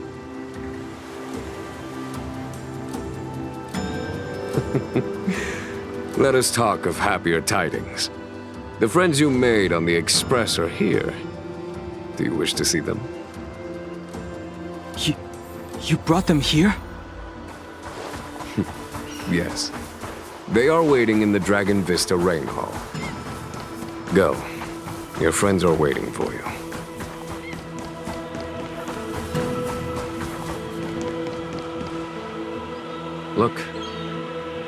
Let us talk of happier tidings. The friends you made on the Express are here. Do you wish to see them? You brought them here? Yes. They are waiting in the Dragon Vista Rain Hall. Go. Your friends are waiting for you. Look.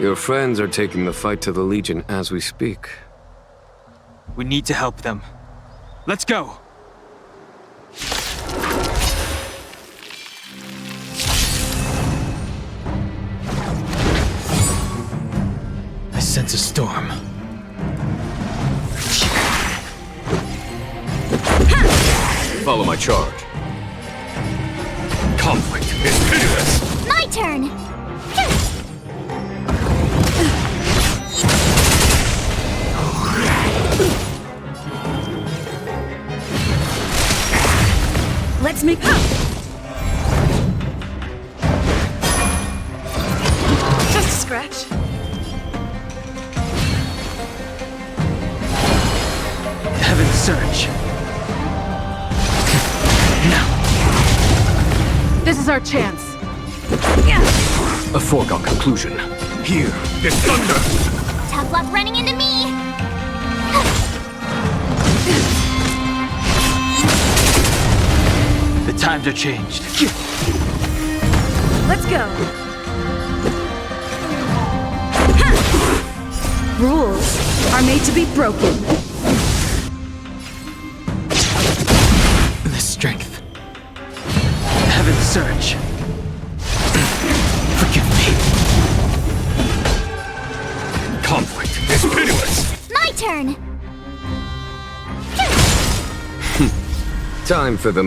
Your friends are taking the fight to the Legion as we speak. We need to help them. Let's go! I sense a storm. Follow my charge. Conflict is pitiless! My turn! Let's make just a scratch. Heaven surge. This is our chance. A foregone conclusion. Here is thunder! Tough luck running into me! The times are changed. Let's go. Rules are made to be broken. The strength. Heaven's surge. Forgive me. Conflict is pitiless! My turn! Time for the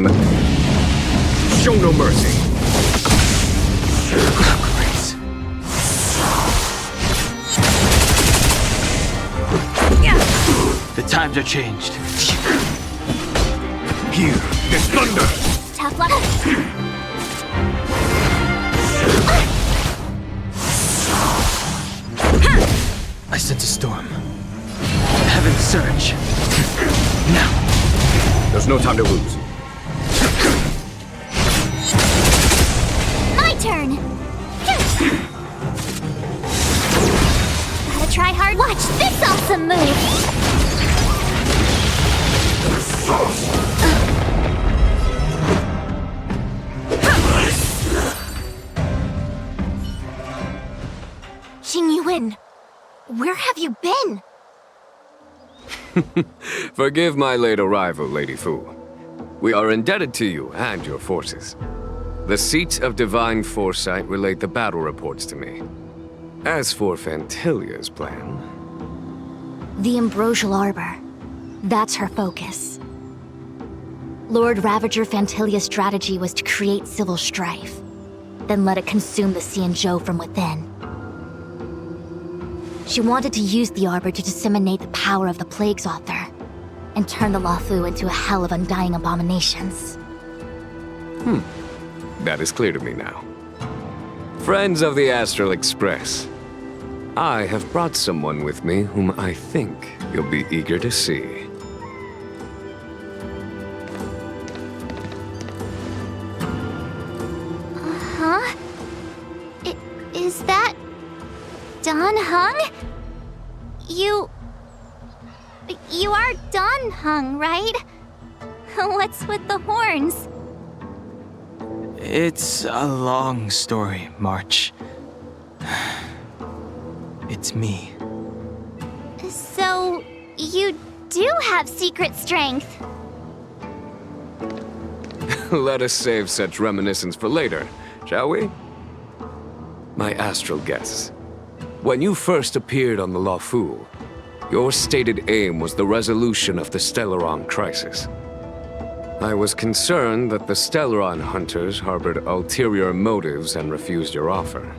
show no mercy. Grace. The times are changed. Here is thunder! Tough luck. I sense a storm. Heaven's surge. Now. There's no time to lose. My turn! Gotta try hard. Watch this awesome move! Jingyuan, where have you been? Forgive my late arrival, Lady Fu. We are indebted to you and your forces. The Seat of Divine Foresight relayed the battle reports to me. As for Fantilia's plan... The Ambrosial Arbor. That's her focus. Lord Ravager Fantilia's strategy was to create civil strife, then let it consume the Xianzhou from within. She wanted to use the Arbor to disseminate the power of the Plague's author, and turn the Luofu into a hell of undying abominations. That is clear to me now. Friends of the Astral Express, I have brought someone with me whom I think you'll be eager to see. Huh? Is that... Don Hung? You are Don Hung, right? What's with the horns? It's a long story, March. It's me. So, you do have secret strength. Let us save such reminiscence for later, shall we? My astral guests, when you first appeared on the Luofu, your stated aim was the resolution of the Stellaron crisis. I was concerned that the Stellaron hunters harbored ulterior motives and refused your offer.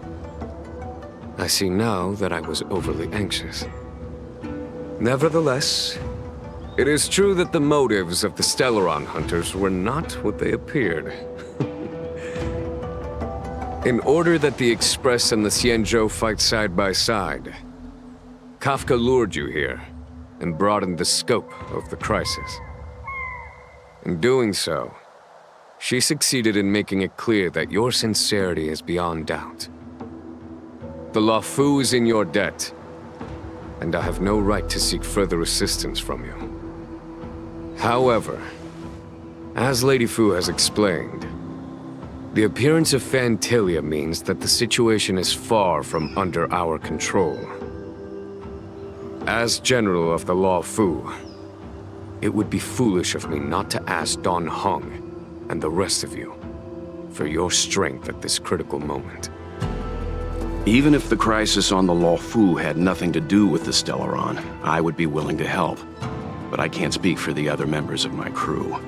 I see now that I was overly anxious. Nevertheless, it is true that the motives of the Stellaron hunters were not what they appeared. In order that the Express and the Xianzhou fight side by side, Kafka lured you here and broadened the scope of the crisis. In doing so, she succeeded in making it clear that your sincerity is beyond doubt. The Luofu is in your debt, and I have no right to seek further assistance from you. However, as Lady Fu has explained, the appearance of Fantilia means that the situation is far from under our control. As General of the Luofu, it would be foolish of me not to ask Don Hung and the rest of you for your strength at this critical moment. Even if the crisis on the Luofu had nothing to do with the Stellaron, I would be willing to help. But I can't speak for the other members of my crew.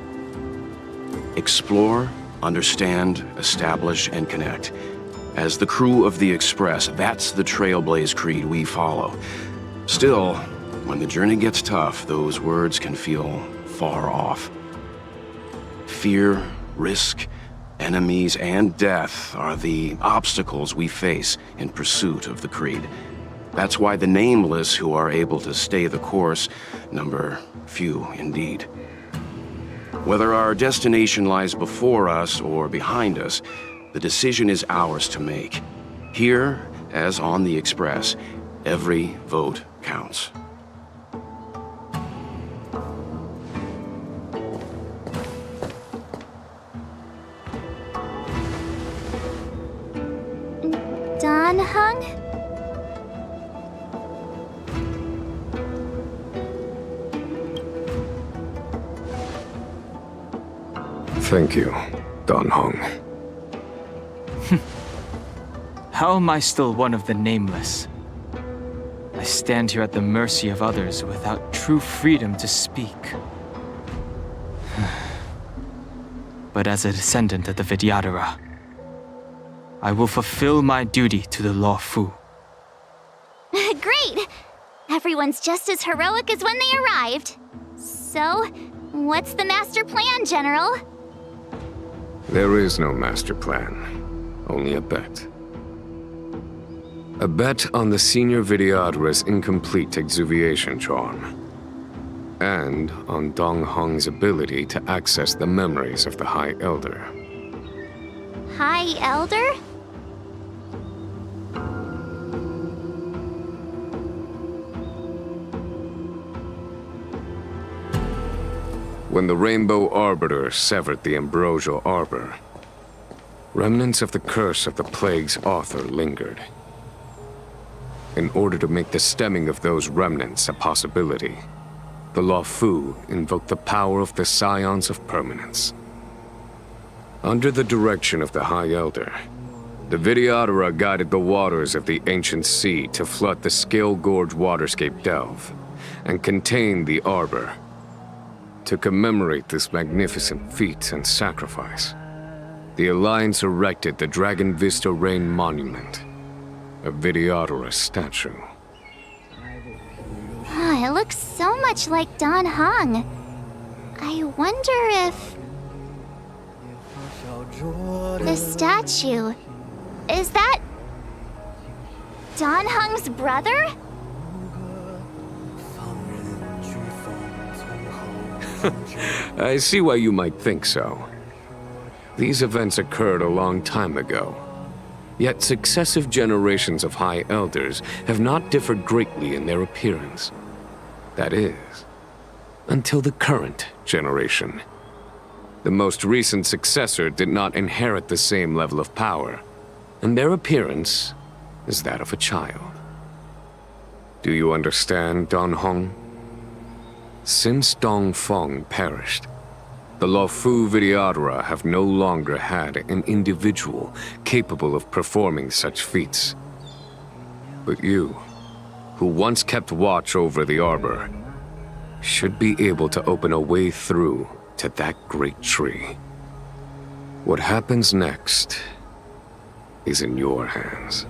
Explore, understand, establish, and connect. As the crew of the Express, that's the Trailblaze creed we follow. Still, when the journey gets tough, those words can feel far off. Fear, risk, enemies, and death are the obstacles we face in pursuit of the creed. That's why the nameless who are able to stay the course number few indeed. Whether our destination lies before us or behind us, the decision is ours to make. Here, as on the Express, every vote counts. Don Hung? Thank you, Don Hong. How am I still one of the nameless? I stand here at the mercy of others without true freedom to speak. But as a descendant of the Vidyadhara, I will fulfill my duty to the Law Fu. Great! Everyone's just as heroic as when they arrived. So, what's the master plan, General? There is no master plan, only a bet. A bet on the Senior Vidyadhara's incomplete exuviation charm, and on Dong Hong's ability to access the memories of the High Elder. High Elder? When the Rainbow Arbiter severed the Ambrosial Arbor, remnants of the curse of the Plague's author lingered. In order to make the stemming of those remnants a possibility, the Law Fu invoked the power of the Scions of Permanence. Under the direction of the High Elder, the Vidyadhara guided the waters of the ancient sea to flood the Scale Gorge waterscape delve and contain the Arbor. To commemorate this magnificent feat and sacrifice, the Alliance erected the Dragon Vista Rain Monument, a Vidyadhara statue. It looks so much like Don Hong. I wonder if... the statue... is that... Don Hong's brother? I see why you might think so. These events occurred a long time ago. Yet successive generations of High Elders have not differed greatly in their appearance. That is, until the current generation. The most recent successor did not inherit the same level of power, and their appearance is that of a child. Do you understand, Don Hong? Since Dong Feng perished, the Law Fu Vidyadhara have no longer had an individual capable of performing such feats. But you, who once kept watch over the Arbor, should be able to open a way through to that great tree. What happens next is in your hands.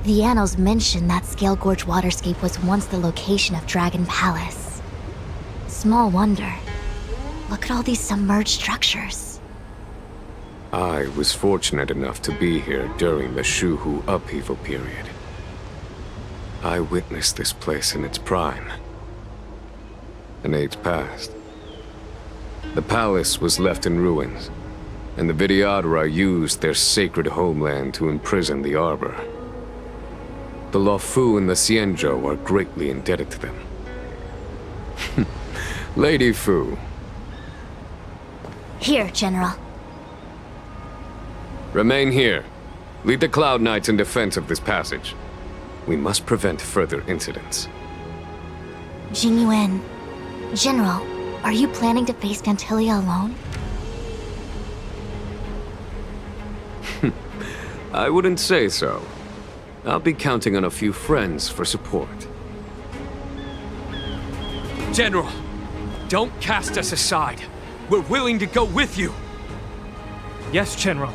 The annals mention that Scale Gorge waterscape was once the location of Dragon Palace. Small wonder. Look at all these submerged structures. I was fortunate enough to be here during the Shuhu upheaval period. I witnessed this place in its prime. An age passed. The palace was left in ruins, and the Vidyadhara used their sacred homeland to imprison the Arbor. The Luofu and the Xianzhou are greatly indebted to them. Lady Fu. Here, General. Remain here. Lead the Cloud Knights in defense of this passage. We must prevent further incidents. Jingyuan. General, are you planning to face Vantilia alone? I wouldn't say so. I'll be counting on a few friends for support. General, don't cast us aside. We're willing to go with you. Yes, General.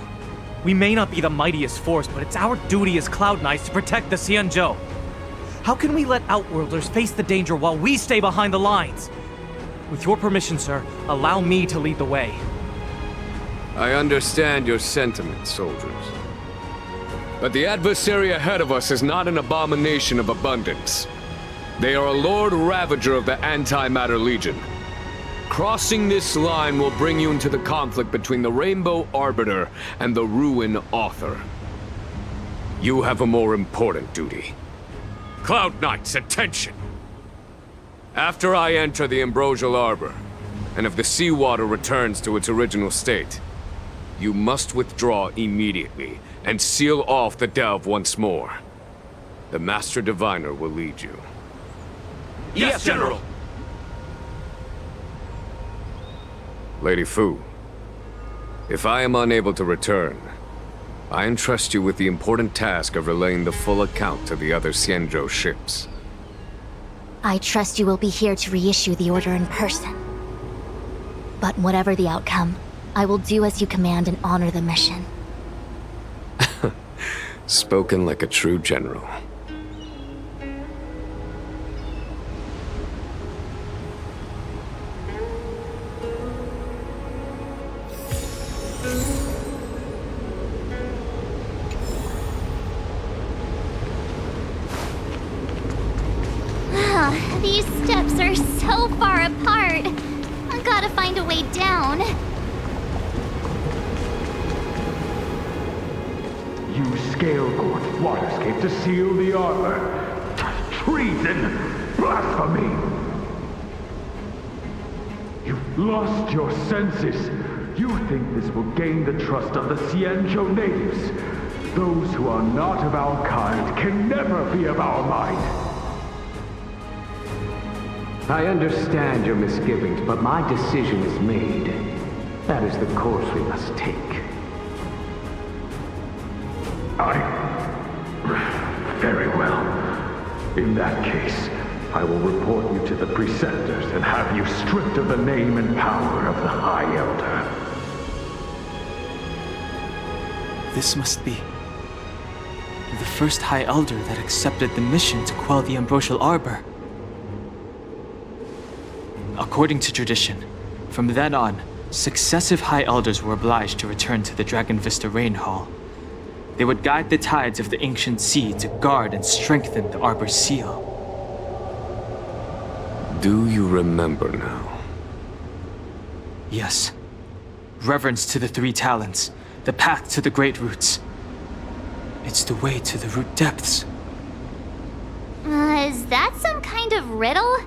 We may not be the mightiest force, but it's our duty as Cloud Knights to protect the Xianzhou. How can we let Outworlders face the danger while we stay behind the lines? With your permission, sir, allow me to lead the way. I understand your sentiments, soldiers. But the adversary ahead of us is not an abomination of abundance. They are a Lord Ravager of the Antimatter Legion. Crossing this line will bring you into the conflict between the Rainbow Arbiter and the Ruin Author. You have a more important duty. Cloud Knights, attention! After I enter the Ambrosial Arbor, and if the seawater returns to its original state, you must withdraw immediately and seal off the delve once more. The Master Diviner will lead you. Yes, General! Lady Fu, if I am unable to return, I entrust you with the important task of relaying the full account to the other Xianzhou ships. I trust you will be here to reissue the order in person. But whatever the outcome, I will do as you command and honor the mission. Spoken like a true general. These steps are so far apart. I gotta find a way down. You scale-gorge waterscape to seal the arbor. Treason! Blasphemy! You've lost your senses. You think this will gain the trust of the Xianzhou natives. Those who are not of our kind can never be of our mind. I understand your misgivings, but my decision is made. That is the course we must take. Very well. In that case, I will report you to the Preceptors and have you stripped of the name and power of the High Elder. This must be the first High Elder that accepted the mission to quell the Ambrosial Arbor. According to tradition, from then on, successive High Elders were obliged to return to the Dragon Vista Rain Hall. They would guide the tides of the ancient sea to guard and strengthen the Arbor's seal. Do you remember now? Yes. Reverence to the three talents, the path to the great roots. It's the way to the root depths. Is that some kind of riddle?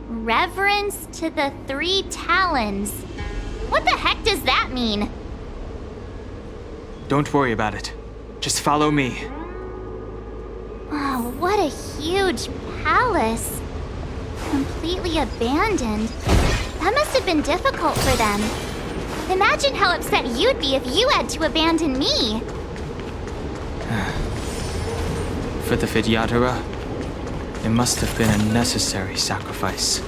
Reverence to the three talons. What the heck does that mean? Don't worry about it. Just follow me. Oh, what a huge palace. Completely abandoned. That must have been difficult for them. Imagine how upset you'd be if you had to abandon me. For the Vidyadhara, it must have been a necessary sacrifice.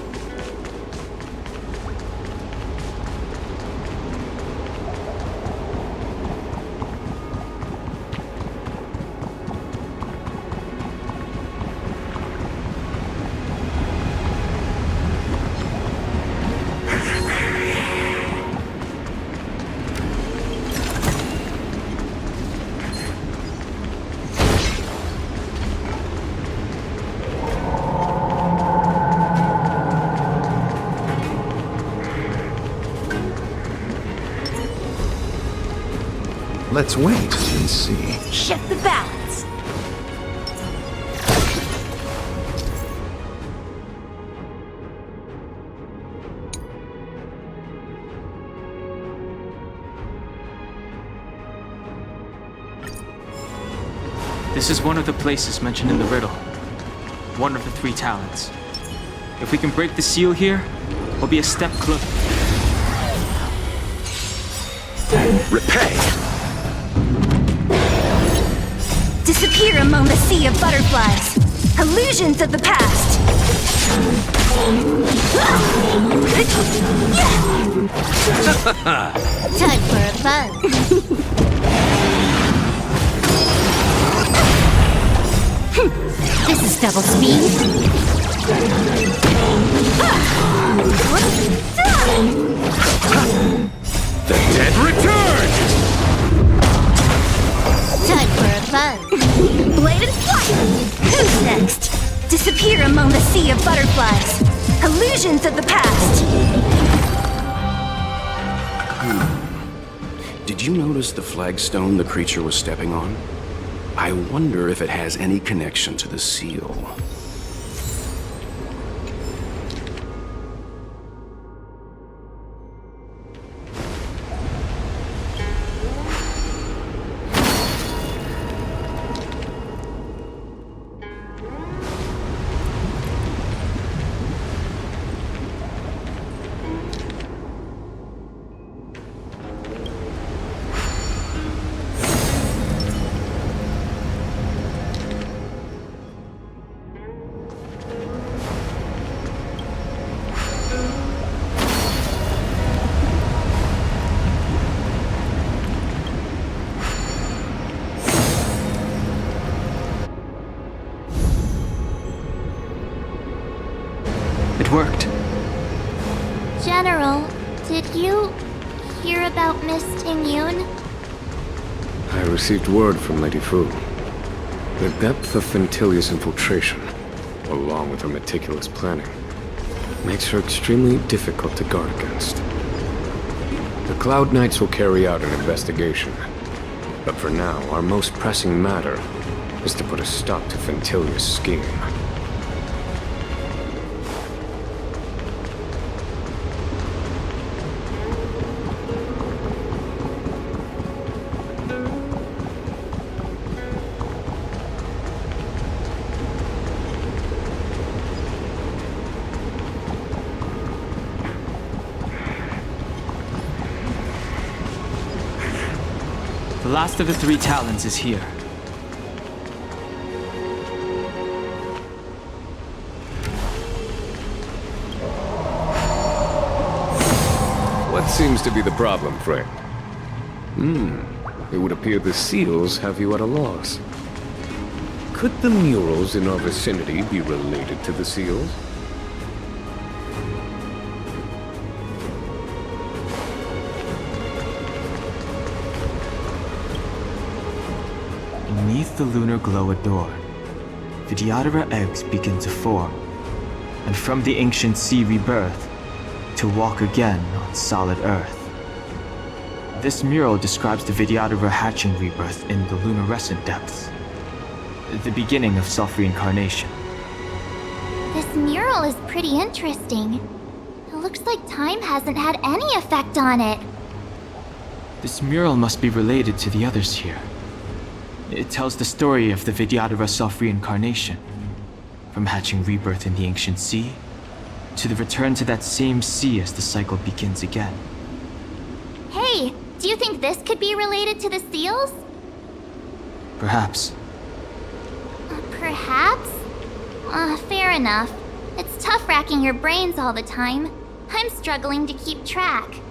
Let's wait and see. Shift the balance. This is one of the places mentioned in the riddle. One of the 3 talents. If we can break the seal here, we'll be a step closer. Repay! Disappear among the sea of butterflies. Illusions of the past. Time for a fun. This is double speed. The dead return! Time for a fun. Bladed flight. Who's next? Disappear among the sea of butterflies. Illusions of the past. Did you notice the flagstone the creature was stepping on? I wonder if it has any connection to the seal. It worked. General, did you hear about Miss Tingyun? I received word from Lady Fu. The depth of Fentilia's infiltration, along with her meticulous planning, makes her extremely difficult to guard against. The Cloud Knights will carry out an investigation, but for now, our most pressing matter is to put a stop to Fentilia's scheme. The last of the 3 talents is here. What seems to be the problem, friend? It would appear the seals have you at a loss. Could the murals in our vicinity be related to the seals? Beneath the lunar glow adored, Vidyadhara eggs begin to form, and from the ancient sea rebirth, to walk again on solid earth. This mural describes the Vidyadhara hatching rebirth in the lunarescent depths, the beginning of self-reincarnation. This mural is pretty interesting. It looks like time hasn't had any effect on it. This mural must be related to the others here. It tells the story of the Vidyadhara self-reincarnation, from hatching rebirth in the ancient sea, to the return to that same sea as the cycle begins again. Hey, do you think this could be related to the seals? Perhaps. Perhaps? Fair enough. It's tough racking your brains all the time. I'm struggling to keep track.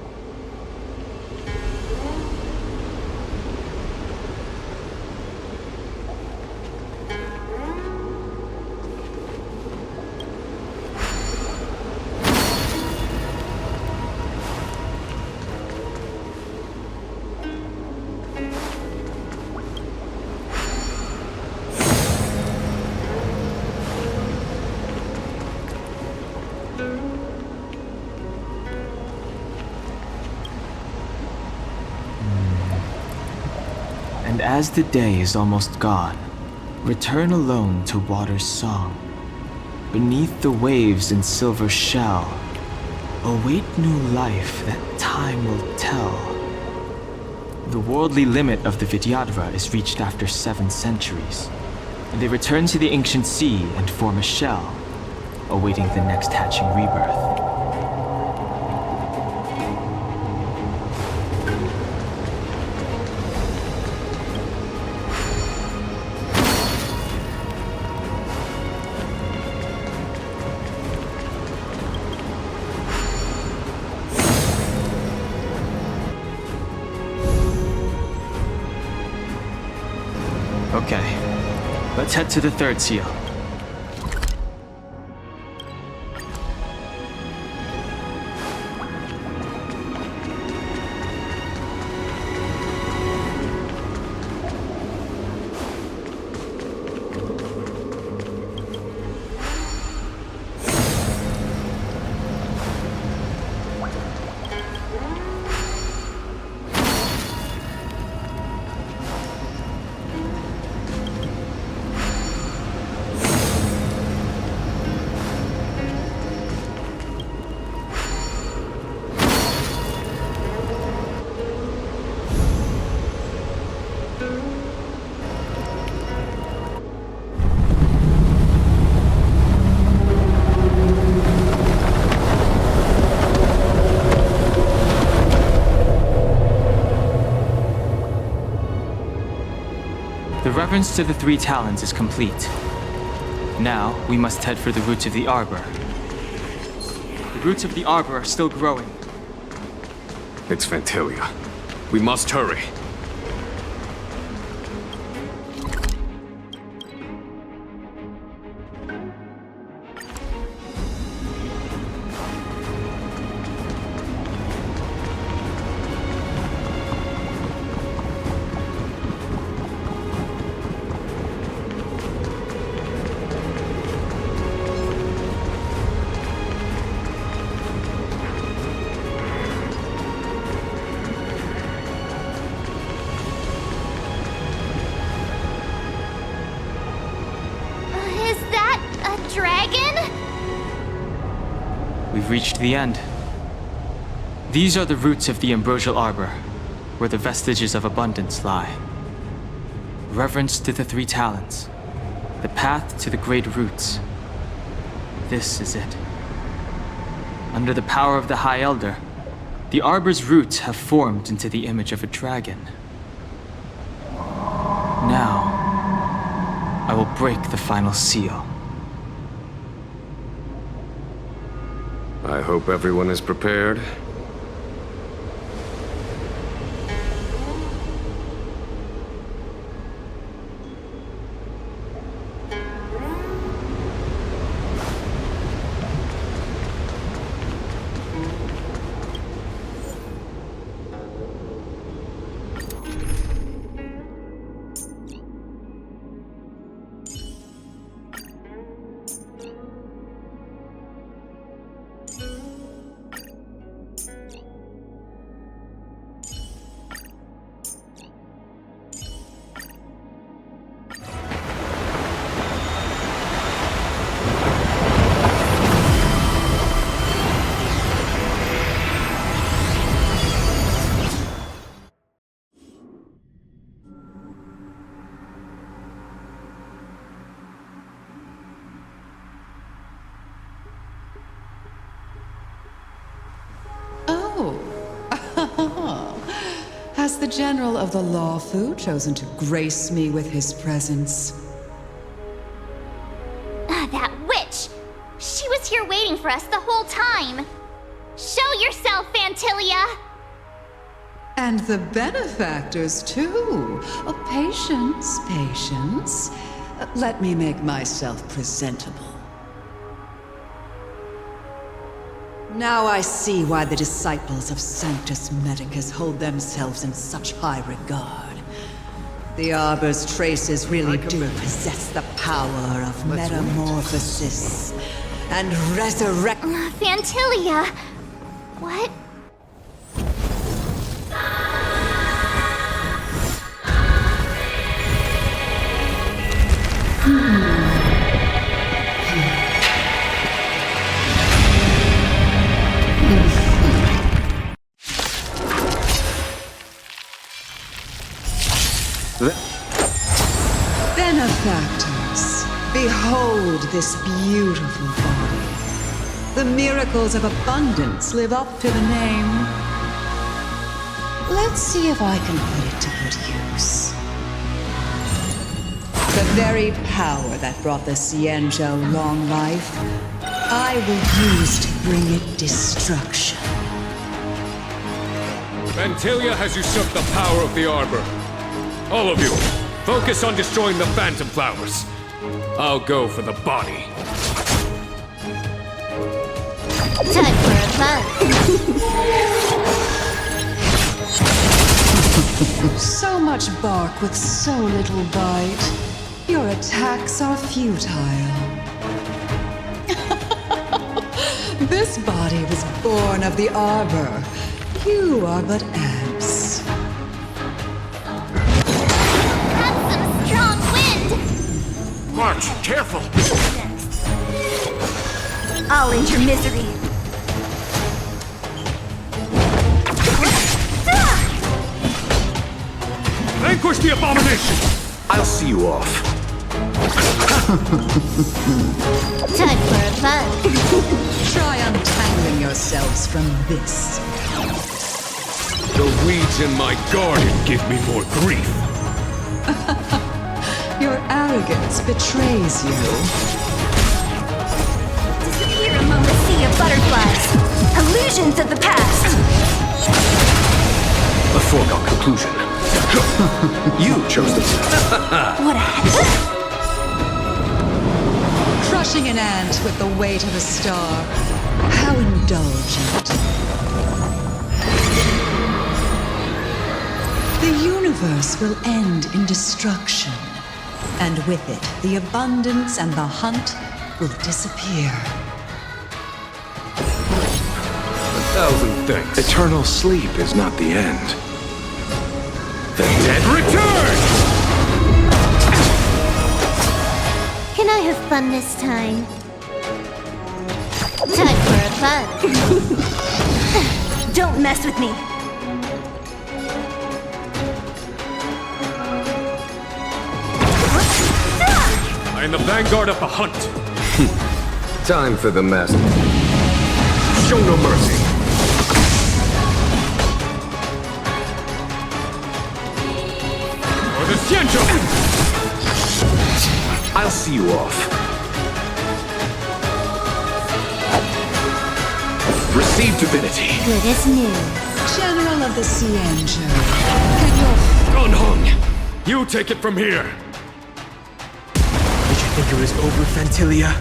And as the day is almost gone, return alone to water's song. Beneath the waves in silver shell, await new life that time will tell. The worldly limit of the Vidyadhara is reached after 7 centuries, and they return to the ancient sea and form a shell, awaiting the next hatching rebirth. Okay, let's head to the 3rd seal. The reverence to the 3 talons is complete. Now, we must head for the roots of the arbor. The roots of the arbor are still growing. It's Phantilia. We must hurry. We've reached the end. These are the roots of the ambrosial arbor, where the vestiges of abundance lie. Reverence to the 3 talons, the path to the great roots. This is it. Under the power of the High Elder, the arbor's roots have formed into the image of a dragon. Now, I will break the final seal. I hope everyone is prepared. Has the General of the Lawfu chosen to grace me with his presence? That witch! She was here waiting for us the whole time! Show yourself, Phantilia! And the benefactors, too. Oh, patience, patience. Let me make myself presentable. Now I see why the disciples of Sanctus Medicus hold themselves in such high regard. The Arbor's traces really do possess the power of metamorphosis and resurrect. Phantilia! What? Benefactors, behold this beautiful body. The miracles of abundance live up to the name. Let's see if I can put it to good use. The very power that brought the Xianzhou long life, I will use to bring it destruction. Vantilia has usurped the power of the Arbor. All of you, focus on destroying the Phantom Flowers. I'll go for the body. Time for a fun. So much bark with so little bite. Your attacks are futile. This body was born of the Arbor. You are but ants. That's some strong wind! March, careful! I'll end your misery. Vanquish the abomination! I'll see you off. Time for a fun. Try untangling yourselves from this. The weeds in my garden give me more grief. Your arrogance betrays you. Disappear among the sea of butterflies. Illusions of the past. A foregone conclusion. You chose the... What a Crushing an ant with the weight of a star. How indulgent. The universe will end in destruction. And with it, the abundance and the hunt will disappear. 1,000 thanks. Eternal sleep is not the end. The dead return! Can I have fun this time? Time for a fun. Don't mess with me. I am the vanguard of the hunt. Time for the master. Show no mercy. For the Xianzhou! I'll see you off. Receive divinity. Good as new. General of the Xianzhou, can your... Gunhung! You take it from here! Did you think it was over, Fantilia?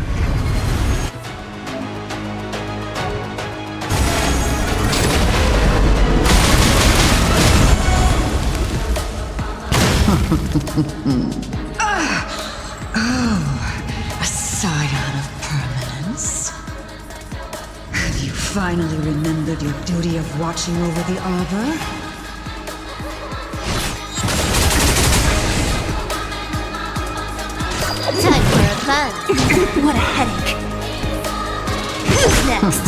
A scion of permanence. Have you finally remembered your duty of watching over the Arbor? Time for a fun. What a headache. Who's next?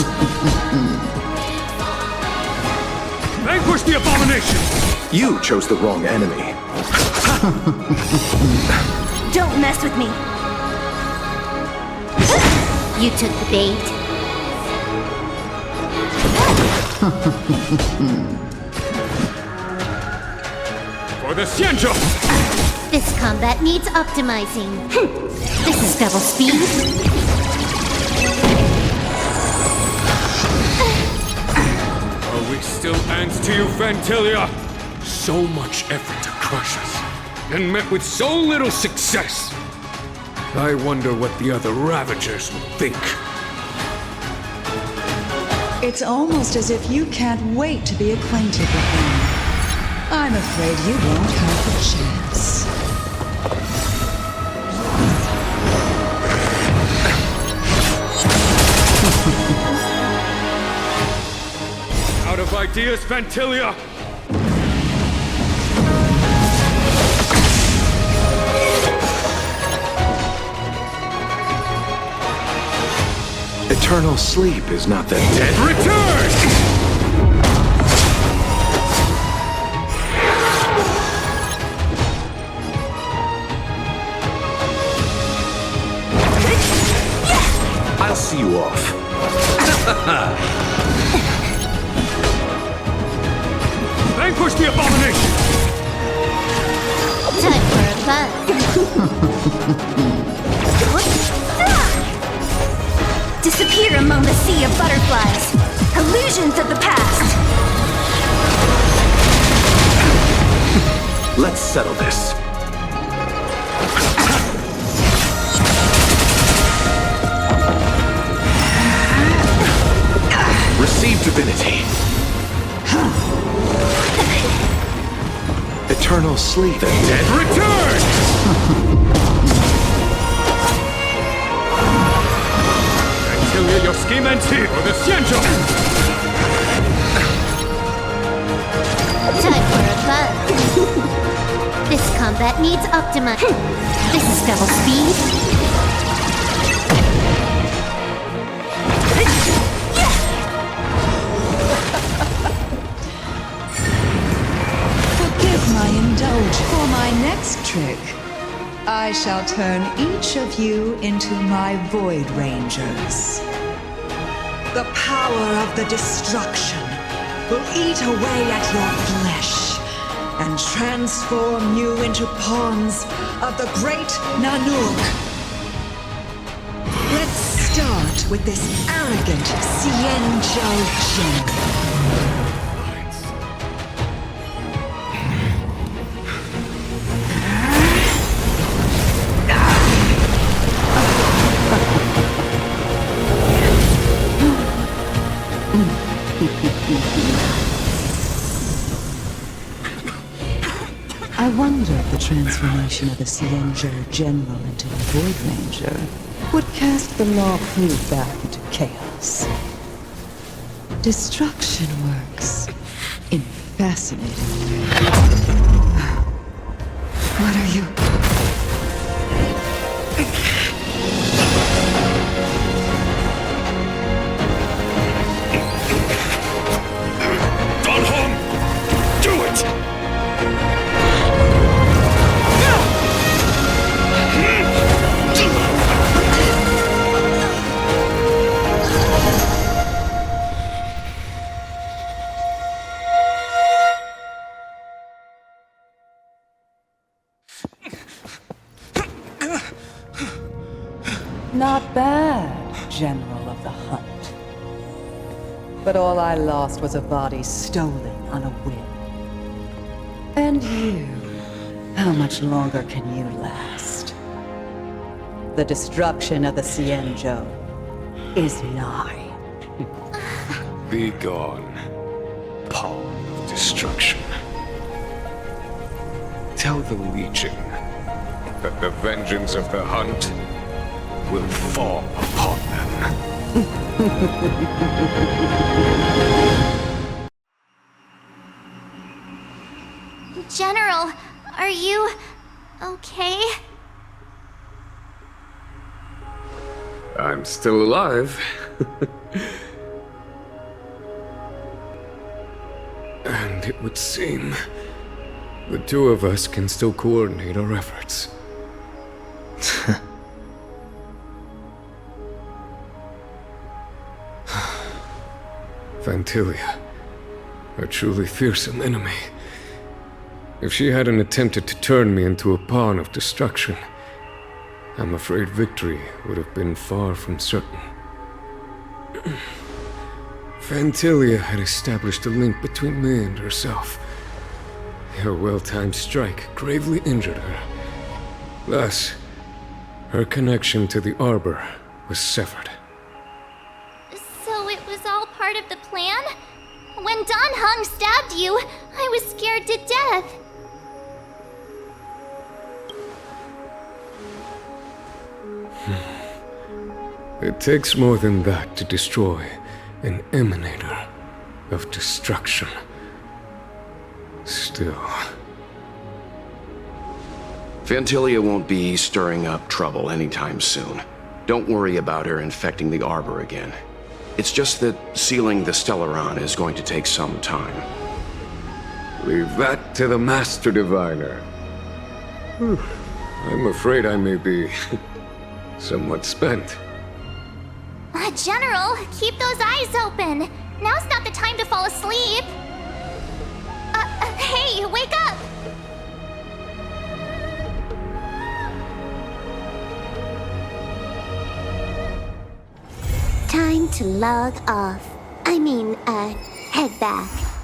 Vanquish the abomination! You chose the wrong enemy. Don't mess with me. You took the bait. For the Xianzhou! This combat needs optimizing. This is double speed. Are we still ants to you, Fantilia? So much effort to crush us, and met with so little success. I wonder what the other Ravagers will think. It's almost as if you can't wait to be acquainted with them. I'm afraid you won't have the chance. Out of ideas, Fantilia! Eternal sleep is not the dead. Return! see you off. Vanquish the abomination! Time for a buzz. Disappear among the sea of butterflies. Illusions of the past. Let's settle this. Receive divinity. Eternal sleep. The dead return! Until your scheme ends here with the Xianzhou! Time for a buzz. This combat needs Optima. This is double speed. Forgive my indulgence. For my next trick, I shall turn each of you into my Void Rangers. The power of the destruction will eat away at your flesh and transform you into pawns of the great Nanook. Let's start with this arrogant Xianzhou general. I wonder if the transformation of the Xianzhou General into a Void Ranger would cast the Law Fu back into chaos. Destruction works in fascinating ways. What are you... Not bad, General of the Hunt. But all I lost was a body stolen on a whim. And you, how much longer can you last? The destruction of the Xianzhou is nigh. Be gone, pawn of destruction. Tell the Legion that the vengeance of the Hunt will fall upon them. General, are you okay? I'm still alive. And it would seem the two of us can still coordinate our efforts. Vantilia, a truly fearsome enemy. If she hadn't attempted to turn me into a pawn of destruction, I'm afraid victory would have been far from certain. Vantilia had established a link between me and herself. Her well-timed strike gravely injured her. Thus, her connection to the Arbor was severed. So it was all part of the plan? When Don Hung stabbed you, I was scared to death. It takes more than that to destroy an emanator of destruction. Still... Vantilia won't be stirring up trouble anytime soon. Don't worry about her infecting the Arbor again. It's just that sealing the Stellaron is going to take some time. Leave that to the Master Diviner. I'm afraid I may be somewhat spent. General, keep those eyes open. Now's not the time to fall asleep. Hey, wake up! Time to log off. Head back.